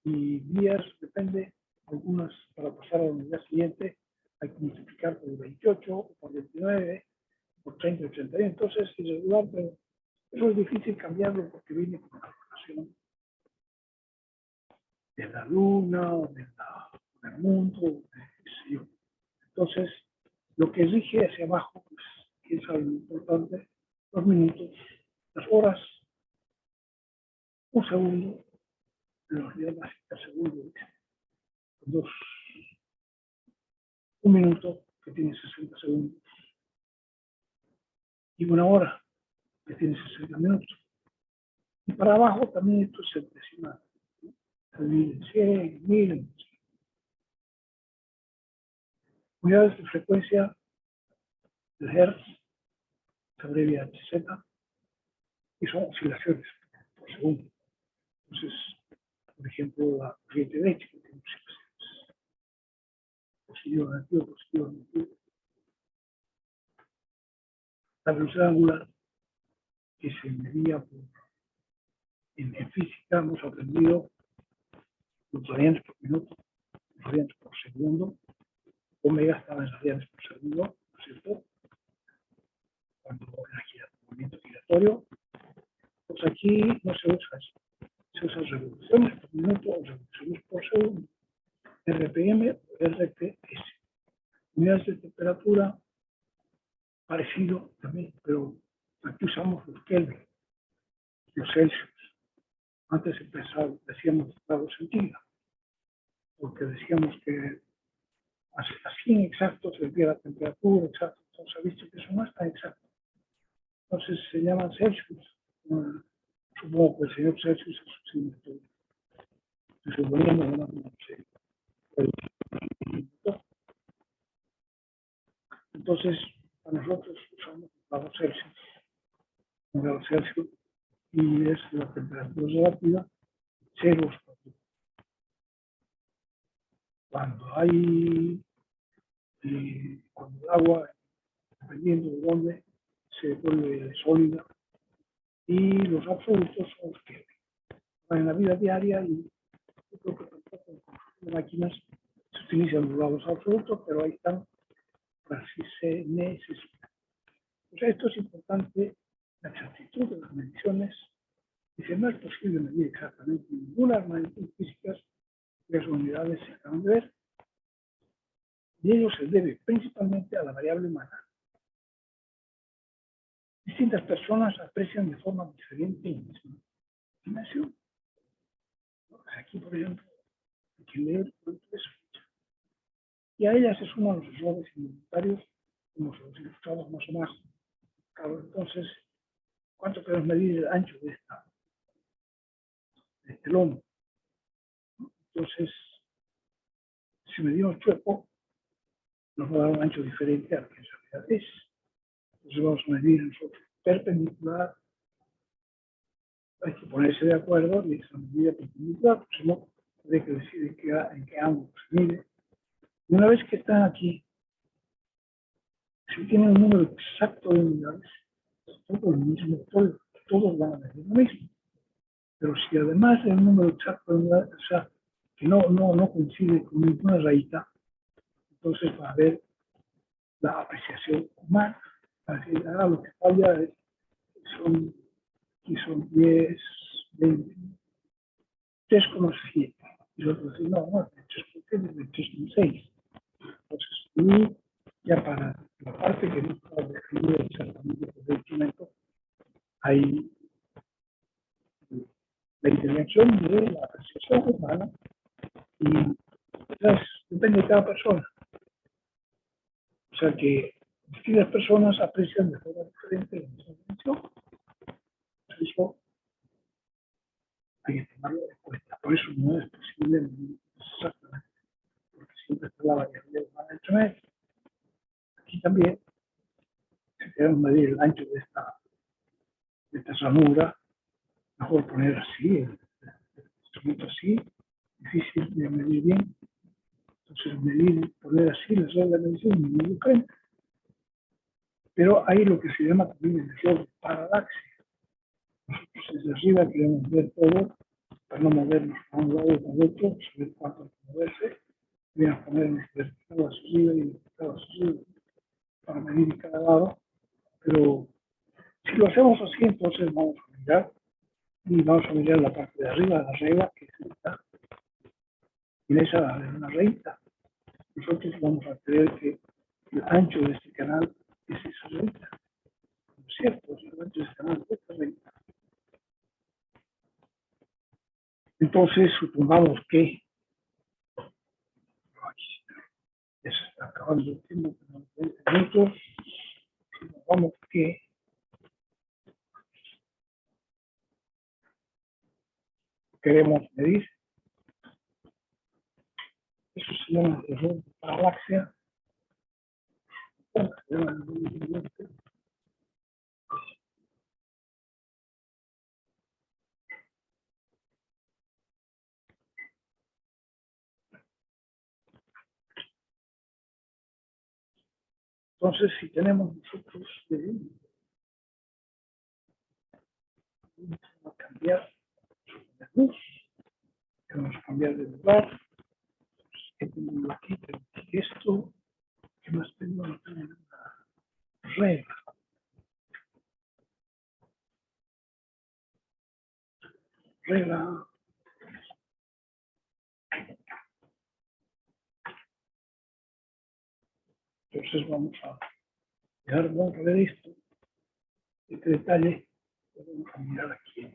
Y días depende, algunas para pasar a la unidad siguiente hay que multiplicar por 28, por 29, por 30 y 80. Entonces es irregular, pero eso es difícil cambiarlo porque viene con calculación de la luna o del mundo, entonces lo que rige hacia abajo, pues, que es algo importante, los minutos, las horas, un segundo, en la unidad básica, segundo, un minuto que tiene 60 segundos y una hora que tiene 60 minutos. Y para abajo también esto es centesimal. Se divide en 100, 1000. Unidades de frecuencia, el Hertz, se abrevia HZ, y son oscilaciones por segundo. Entonces, por ejemplo, la corriente eléctrica tiene oscilaciones. positivo, negativo, positivo, negativo. La velocidad angular que se medía en física, hemos aprendido los radianes por minuto, los radianes por segundo. Omega estaba en radianes por segundo, ¿no es cierto? Cuando era movimiento giratorio. Pues aquí no se usa eso. Se usan revoluciones por minuto o revoluciones por segundo. RPM o RPS. Unidades de temperatura, parecido también, pero aquí usamos los Kelvin, los Celsius. Antes decíamos grados centígrados, porque decíamos que así en exacto se veía la temperatura, exacto. Entonces, ha visto que eso no es tan exacto. Entonces se llaman Celsius. Supongo que el señor Celsius es su inventor. Se suponía no sé. Entonces, para nosotros usamos grados Celsius. Un grado Celsius y es la temperatura relativa 0 cuando hay cuando el agua, dependiendo de dónde, se vuelve sólida y los absolutos son los que van en la vida diaria y yo creo que tampoco en construcción de máquinas se utilizan los grados absolutos, pero ahí están para si se necesita. Pues esto es importante, la exactitud de las mediciones. Dice, no es posible medir exactamente ninguna de las magnitudes físicas de las unidades se acaban de ver, y ello se debe principalmente a la variable humana. Distintas personas aprecian de forma diferente la misma dimensión. Aquí, por ejemplo, hay que leer cuánto es fecha. Y a ellas se suman los errores involuntarios, como se los ilustrados más abajo. Claro, entonces, ¿cuánto podemos medir el ancho de este lomo? Entonces, si medimos chueco, nos va a dar un ancho diferente al que en realidad es. Entonces vamos a medir nosotros perpendicular. Hay que ponerse de acuerdo y esa medida perpendicular, porque si no, hay que decir en qué ángulo se mide. Y una vez que están aquí, si tienen un número exacto de unidades, todo el mismo, todos van a medir lo mismo. Pero si además del número exacto de unidades, o sea, que no coincide con ninguna rayita, entonces va a haber la apreciación humana. Así, lo que falla son 10, 20, 3,7. Y los otros dicen, no, 3,6. Entonces, y ya para la parte que no está definida exactamente por el instrumento, hay la intervención de la apreciación humana y entonces, depende de cada persona. O sea que distintas personas aprecian de forma diferente la misma dimensión. Eso hay que tomarlo en cuenta. Por eso no es posible medir exactamente, porque siempre está la variable humana entre medio. Aquí también, si queremos medir el ancho de esta ranura, mejor poner así, el instrumento así, difícil de medir bien. Entonces, poner así la regla de medición es muy diferente. Pero hay lo que se llama también el error de paralaxia. Nosotros desde arriba queremos ver todo para no movernos para un lado y para el otro, saber cuánto hay que moverse, y a ponernos vertical hacia arriba y vertical hacia arriba para medir cada lado. Pero si lo hacemos así, entonces vamos a mirar y vamos a mirar la parte de arriba de la regla, que es esta, y en esa de una recta. Nosotros vamos a creer que el ancho de este canal es esa recta. ¿No es cierto? Es el ancho de este canal es esta recta. Entonces, supongamos que ya se está acabando el tiempo, 20 minutos. Supongamos que queremos medir, eso se llama error de paralaxia. Entonces, si tenemos nosotros vamos a cambiar la luz, vamos a cambiar de lugar. ¿Qué tengo aquí? Tengo aquí esto. ¿Qué más tengo? No tengo una regla. Regla. Entonces vamos a ver esto. Este detalle lo vamos a mirar aquí.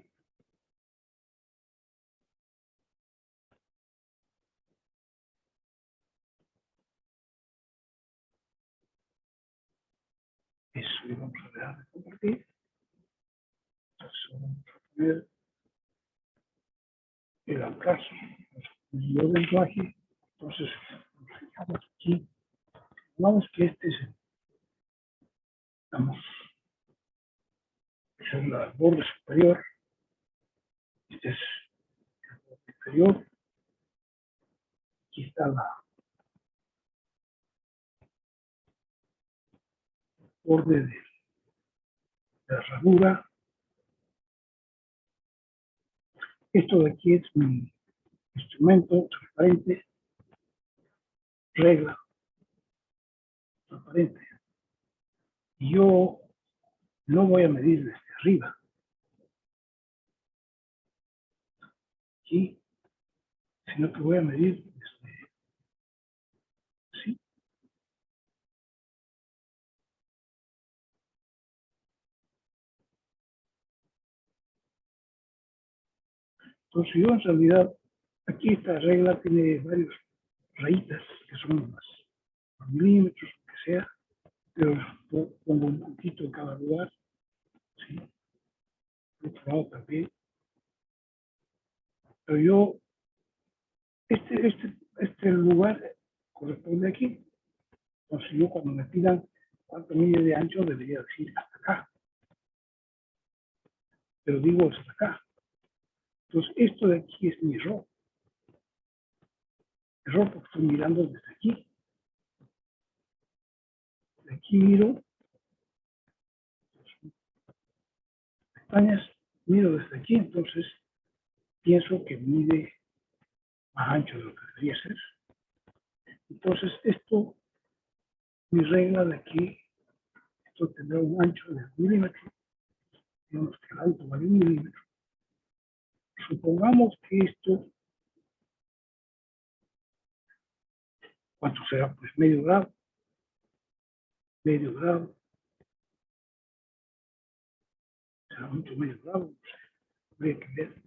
Eso, y vamos a dejar de compartir. Entonces vamos a poner el acaso. Yo vengo aquí. Entonces, nos fijamos aquí. Vamos que este es, vamos, es el borde superior. Este es el borde inferior. Aquí está la borde de la herradura. Esto de aquí es mi instrumento transparente, regla transparente. Y yo no voy a medir desde arriba, aquí, sino que voy a medir desde así. Entonces yo en realidad, aquí esta regla tiene varias rayitas que son los milímetros, lo que sea, pero pongo un poquito en cada lugar, ¿sí? Por otro lado también. Pero yo, este lugar corresponde aquí. Entonces yo cuando me pidan cuánto mide de ancho debería decir hasta acá. Pero digo hasta acá. Entonces esto de aquí es mi error. Error porque estoy mirando desde aquí. De aquí miro, pestañas, miro desde aquí, entonces pienso que mide más ancho de lo que debería ser. Entonces esto, mi regla de aquí, esto tendrá un ancho de 1 milímetro, digamos que el alto vale 1 milímetro. Supongamos que esto, ¿cuánto será? Pues medio grado, será mucho medio grado, habría que ver.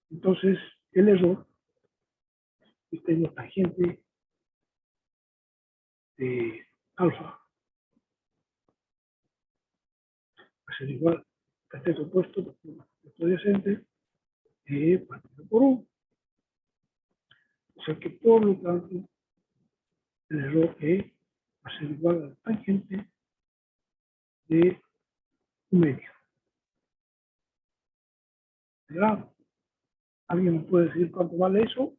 Entonces, el error, esta es la tangente de alfa, va a ser igual a este opuesto, esto adyacente, partido por 1. O sea que por lo tanto, el error E va a ser igual a la tangente de 1/2 de grado. ¿Alguien me puede decir cuánto vale eso?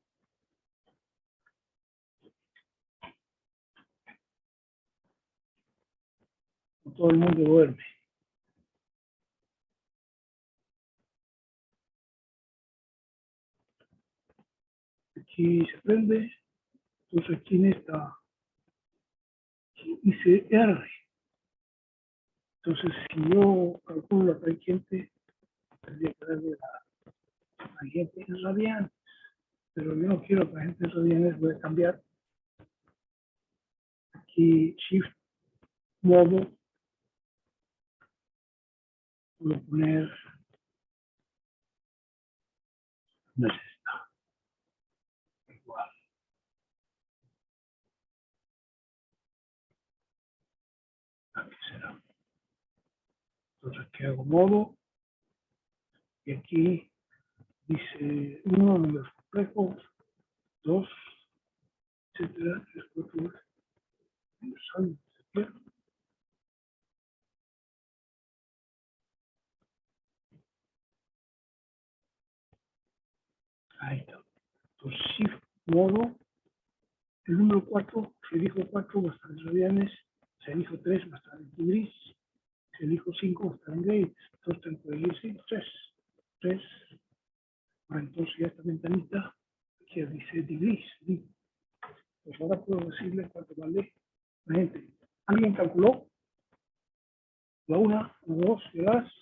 Todo el mundo duerme. Aquí se prende. Entonces aquí en esta dice R. Entonces si yo calculo la tangente, tendría que darle la tangente en radianes. Pero yo no quiero tangente en radianes, voy a cambiar aquí Shift modo. Voy a poner, no es esta, igual. Aquí será. Entonces aquí hago modo. Y aquí dice 1 números complejos, 2, etcétera, 3, 4, universal, etcétera. Ahí está. Entonces, Shift modo, el número 4, si dijo 4, va a estar en radianes, Si elijo 3 va a estar en degrees. Si elijo 5 va a estar en grades. Entonces tengo que elegir 3. Bueno, entonces ya esta ventanita que dice degrees. Pues ahora puedo decirle cuánto vale la gente. ¿Alguien calculó? La 1, la 2 y las.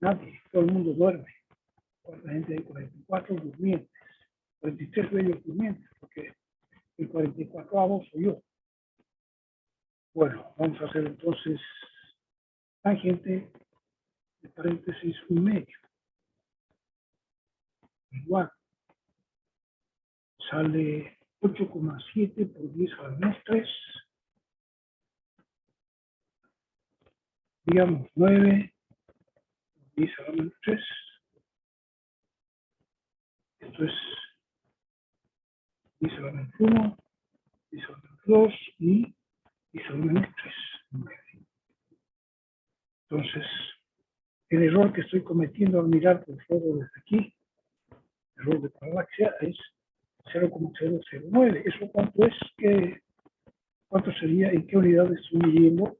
Nadie. Todo el mundo duerme. ¿Cuánta gente hay? 44 durmientes. 43 bellos durmientes, porque el 44avo soy yo. Bueno, vamos a hacer entonces tangente de paréntesis 1/2. Igual. Sale 8,7 por 10 a la menos 3. Digamos 9 por 10 a la menos 3. Esto es 10 a la menos 1, 10 a la menos 2 y 10 a la menos 3. Entonces, el error que estoy cometiendo al mirar por fuego desde aquí, error de paralaxia, es 0,009. ¿Eso cuánto es? ¿Cuánto sería? ¿En qué unidad estoy midiendo?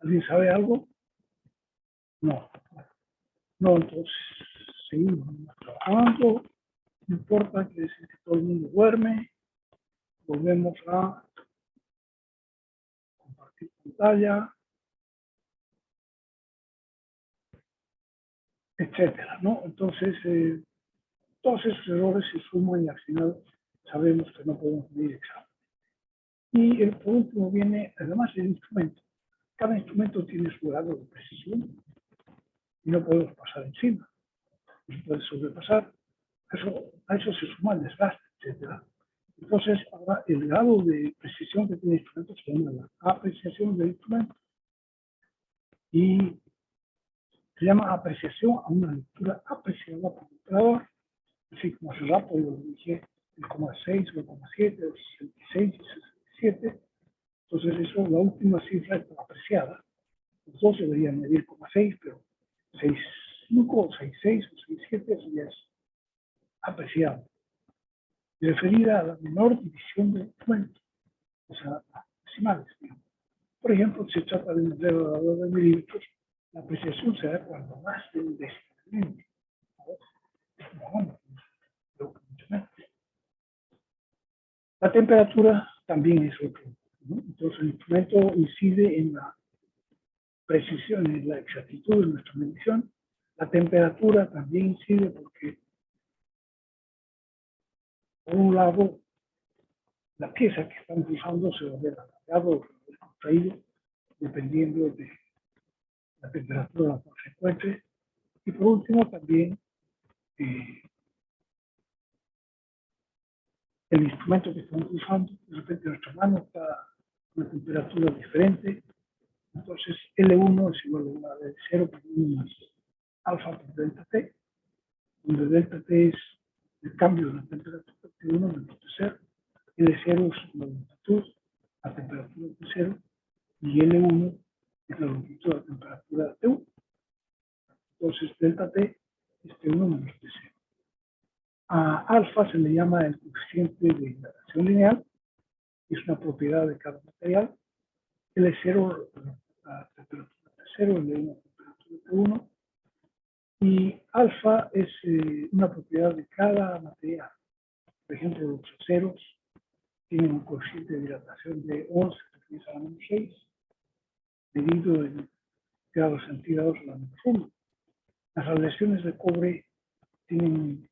¿Alguien sabe algo? No. No, entonces seguimos trabajando. No importa, quiere decir que todo el mundo duerme. Volvemos a compartir pantalla, etcétera, ¿no? Entonces, todos esos errores se suman y al final sabemos que no podemos medir examen. Y por último viene, además, el instrumento. Cada instrumento tiene su grado de precisión y no podemos pasar encima. No se puede sobrepasar. A eso se suma el desgaste, etcétera. Entonces, ahora el grado de precisión que tiene el instrumento se llama la apreciación del instrumento. Y se llama apreciación a una lectura apreciada por el operador. Así como hace rato yo dije el 0,6, el 0,7, el 66 y 67. Entonces, eso, la última cifra está apreciada. Los dos deberían medir 0,6, pero 6,5, 6,6 o 6,7, eso ya es apreciado. Y referida a la menor división del instrumento, o sea, a decimales, digamos. Por ejemplo, si se trata de un elevador de milímetros, la apreciación se da cuando más de un décimo. La temperatura también es otro, ¿no? Entonces el instrumento incide en la precisión, en la exactitud de nuestra medición. La temperatura también incide porque, por un lado, la pieza que estamos usando se va a ver alargado o contraído dependiendo de la temperatura a la cual se encuentre. Y por último, también el instrumento que estamos usando, de repente nuestra mano está a una temperatura diferente, entonces L1 es igual a la de 0,1 más alfa por delta T, donde delta T es el cambio de la temperatura T1 menos T0, L0 es la longitud, la temperatura T0, y L1 es la longitud de la temperatura T1. Entonces delta T es T1 menos T0. A alfa se le llama el coeficiente de dilatación lineal, es una propiedad de cada material. L0, la temperatura T0, L1, la temperatura T1. Y alfa es una propiedad de cada material. Por ejemplo, los aceros tienen un coeficiente de dilatación de 11 a la menos 6, medido en grados centígrados a la menos 1. Las aleaciones de cobre tienen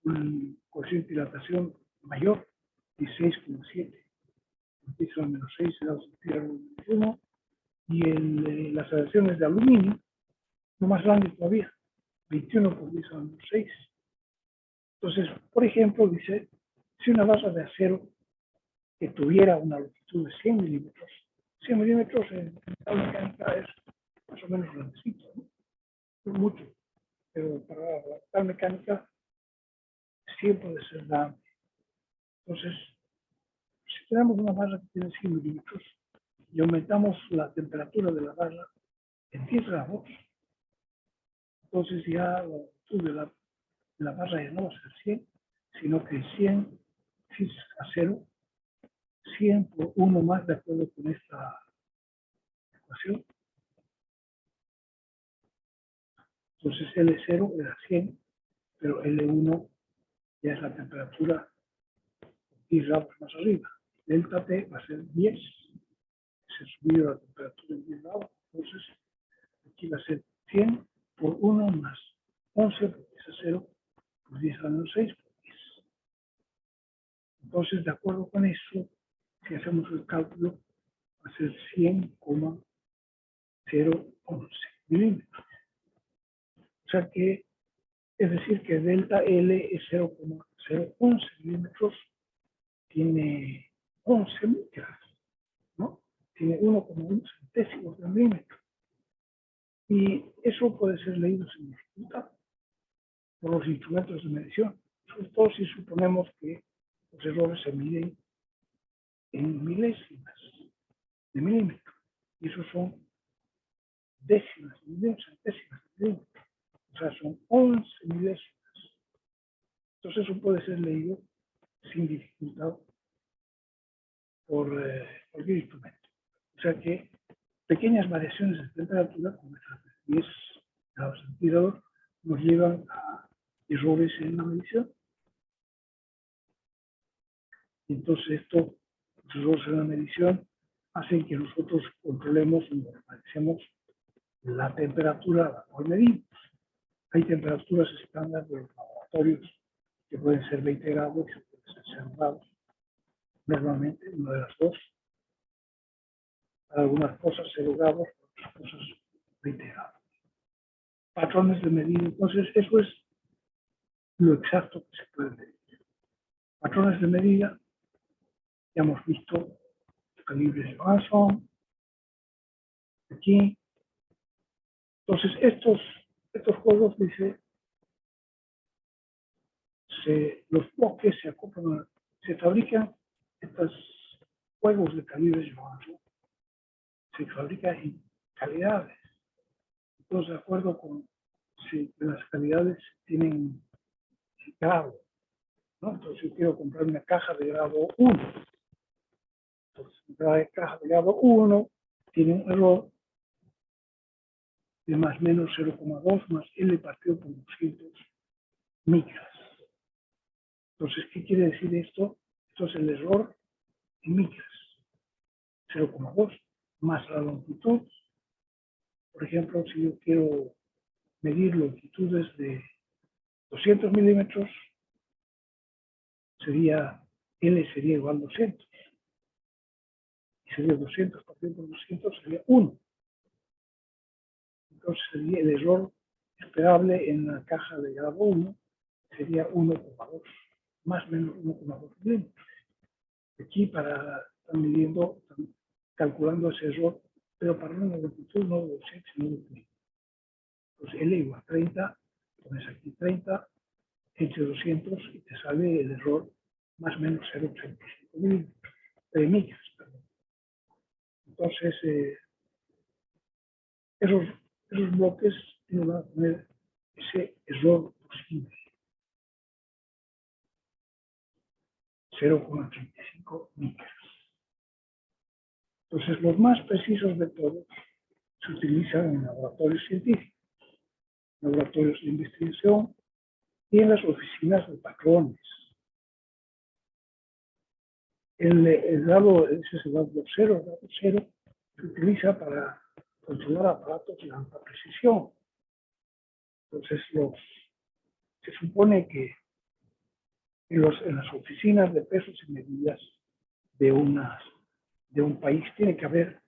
un coeficiente de dilatación mayor, 16,7, a la menos 6 grados centígrados a la menos 1. Y las aleaciones de aluminio, no más grande todavía, 21 por 10 a la menos 6. Entonces, por ejemplo, dice, si una barra de acero que tuviera una longitud de 100 milímetros, 100 milímetros en tabla mecánica es más o menos grandecito, ¿no? No mucho, pero para la tabla mecánica sí puede ser grande. Entonces, si tenemos una barra que tiene 100 milímetros y aumentamos la temperatura de la barra en 10 grados, entonces ya la longitud de la barra ya no va a ser 100, sino que 100 es a 0 100 por 1 más de acuerdo con esta ecuación. Entonces L0 era 100, pero L1 ya es la temperatura 10 grados más arriba. Delta T va a ser 10. Se ha subido la temperatura en 10 grados. Entonces aquí va a ser 100 por 1 más 11, porque es a 0, por 10 a la menos 6, por 10. Entonces, de acuerdo con eso, si hacemos el cálculo, va a ser 100,011 milímetros. O sea que, es decir, que delta L es 0,011 milímetros, tiene 11 micras, ¿no? Tiene 1,1 centésimos de milímetro. Y eso puede ser leído sin dificultad por los instrumentos de medición, sobre todo si suponemos que los errores se miden en milésimas de milímetro. Y eso son décimas, centésimas de milímetro. O sea, son 11 milésimas. Entonces eso puede ser leído sin dificultad por cualquier instrumento. O sea que pequeñas variaciones de temperatura, como estas de 10 grados centígrados, nos llevan a errores en la medición. Y entonces los errores en la medición hacen que nosotros controlemos y normalicemos la temperatura a la cual medimos. Hay temperaturas estándar de los laboratorios que pueden ser 20 grados y pueden ser 0 grados. Normalmente una de las dos. Para algunas cosas 0 grados, para otras cosas 20 grados. Patrones de medida. Entonces eso es lo exacto que se puede medir. Patrones de medida, ya hemos visto calibres de Johansson, aquí. Entonces estos juegos, dice, los bloques se acoplan, se fabrican estos juegos de calibres de Johansson, se fabrican en calidades. Entonces, de acuerdo con si las calidades tienen grado, ¿no? Entonces, yo quiero comprar una caja de grado 1. Entonces, la caja de grado 1 tiene un error de más o menos 0,2 más L partido por 200 micras. Entonces, ¿qué quiere decir esto? Esto es el error en micras. 0,2 más la longitud. Por ejemplo, si yo quiero medir longitudes de 200 milímetros, L sería igual a 200. Y sería 200 partido por 200 sería 1. Entonces sería el error esperable en la caja de grado 1 sería 1,2, más o menos 1,2 milímetros. Aquí están midiendo, están calculando ese error, pero para una longitud no de 200, sino de 30. Entonces L igual a 30, pones aquí 30 entre 200 y te sale el error más o menos 0,35 milímetros, micras, perdón. Entonces, esos bloques no van a tener ese error posible. 0,35 micras. Entonces, los más precisos de todos se utilizan en laboratorios científicos, laboratorios de investigación y en las oficinas de patrones. El grado, ese es el grado 0, el grado 0 se utiliza para controlar aparatos de alta precisión. Entonces, se supone que en las oficinas de pesos y medidas de un país tiene que haber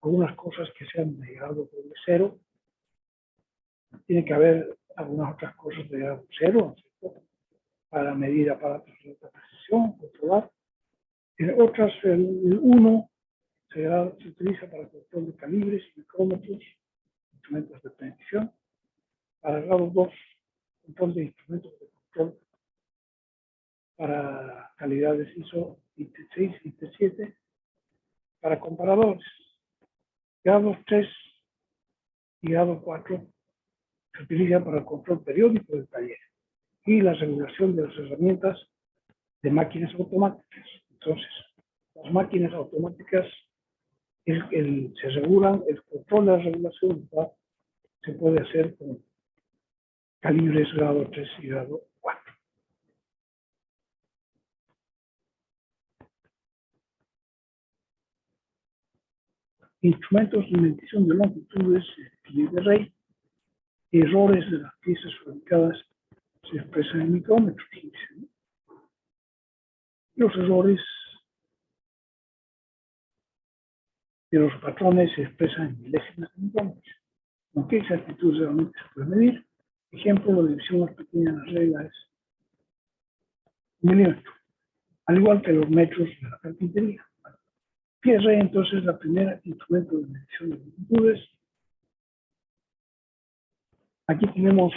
algunas cosas que sean de grado 0, tiene que haber algunas otras cosas de grado 0, ¿cierto? Para medir aparatos de alta precisión, controlar. En otras, el 1 se utiliza para control de calibres, micrómetros, instrumentos de precisión. Para el grado 2, control de instrumentos de control para calidades ISO IT6, IT7, para comparadores. Grado 3 y grado 4 se utilizan para el control periódico del taller y la regulación de las herramientas de máquinas automáticas. Entonces, las Las máquinas automáticas se aseguran, el control de la regulación se puede hacer con calibres grado 3 y grado 4. Instrumentos de medición de longitudes, pie de rey, errores de las piezas fabricadas se expresan en micrómetros. ¿No? Los errores de los patrones se expresan en milésimas de micrómetros. ¿Con qué exactitud realmente se puede medir? Ejemplo, la división más pequeña de la regla es milímetro, al igual que los metros de la carpintería. Pie de rey, entonces, la primera instrumento de medición de longitudes. Aquí tenemos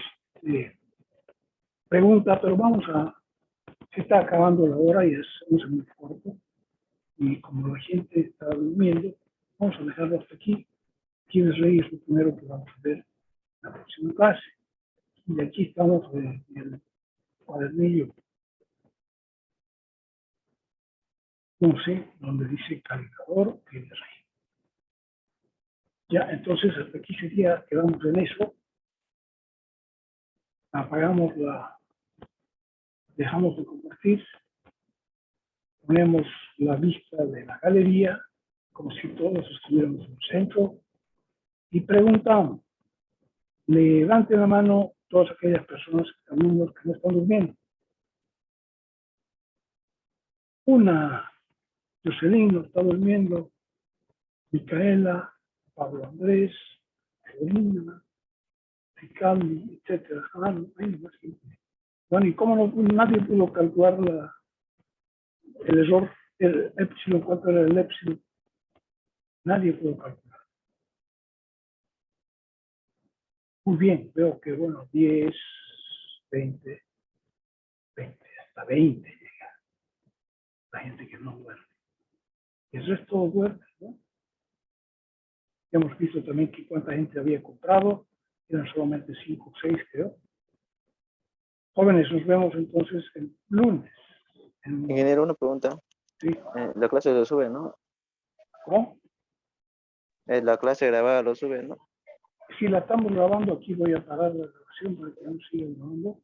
pregunta, pero se está acabando la hora y es muy corto. Y como la gente está durmiendo, vamos a dejarlo hasta aquí. Pie de rey es lo primero que vamos a ver en la próxima clase. Y aquí estamos en el cuadernillo 11, donde dice calculador, pie de rey. Ya, entonces hasta aquí sería, quedamos en eso. Apagamos dejamos de compartir, ponemos la vista de la galería, como si todos estuviéramos en el centro, y preguntamos, levanten la mano todas aquellas personas, alumnos que no están durmiendo. Una, Jocelyn no está durmiendo, Micaela, Pablo Andrés, Evelina, Ricardi, etcétera. No hay más gente. Bueno, ¿y cómo nadie pudo calcular el error, el epsilon? ¿Cuánto era el epsilon? Nadie pudo calcular. Muy bien, veo que, bueno, 10, 20, hasta 20 llega la gente que no duerme. Y el resto duerme, ¿no? Hemos visto también que cuánta gente había comprado, eran solamente 5 o 6, creo. Jóvenes, nos vemos entonces el lunes. Ingeniero, una pregunta. Sí. La clase lo sube, ¿no? ¿Cómo? La clase grabada lo sube, ¿no? Si la estamos grabando, aquí voy a parar la grabación para que no siga grabando.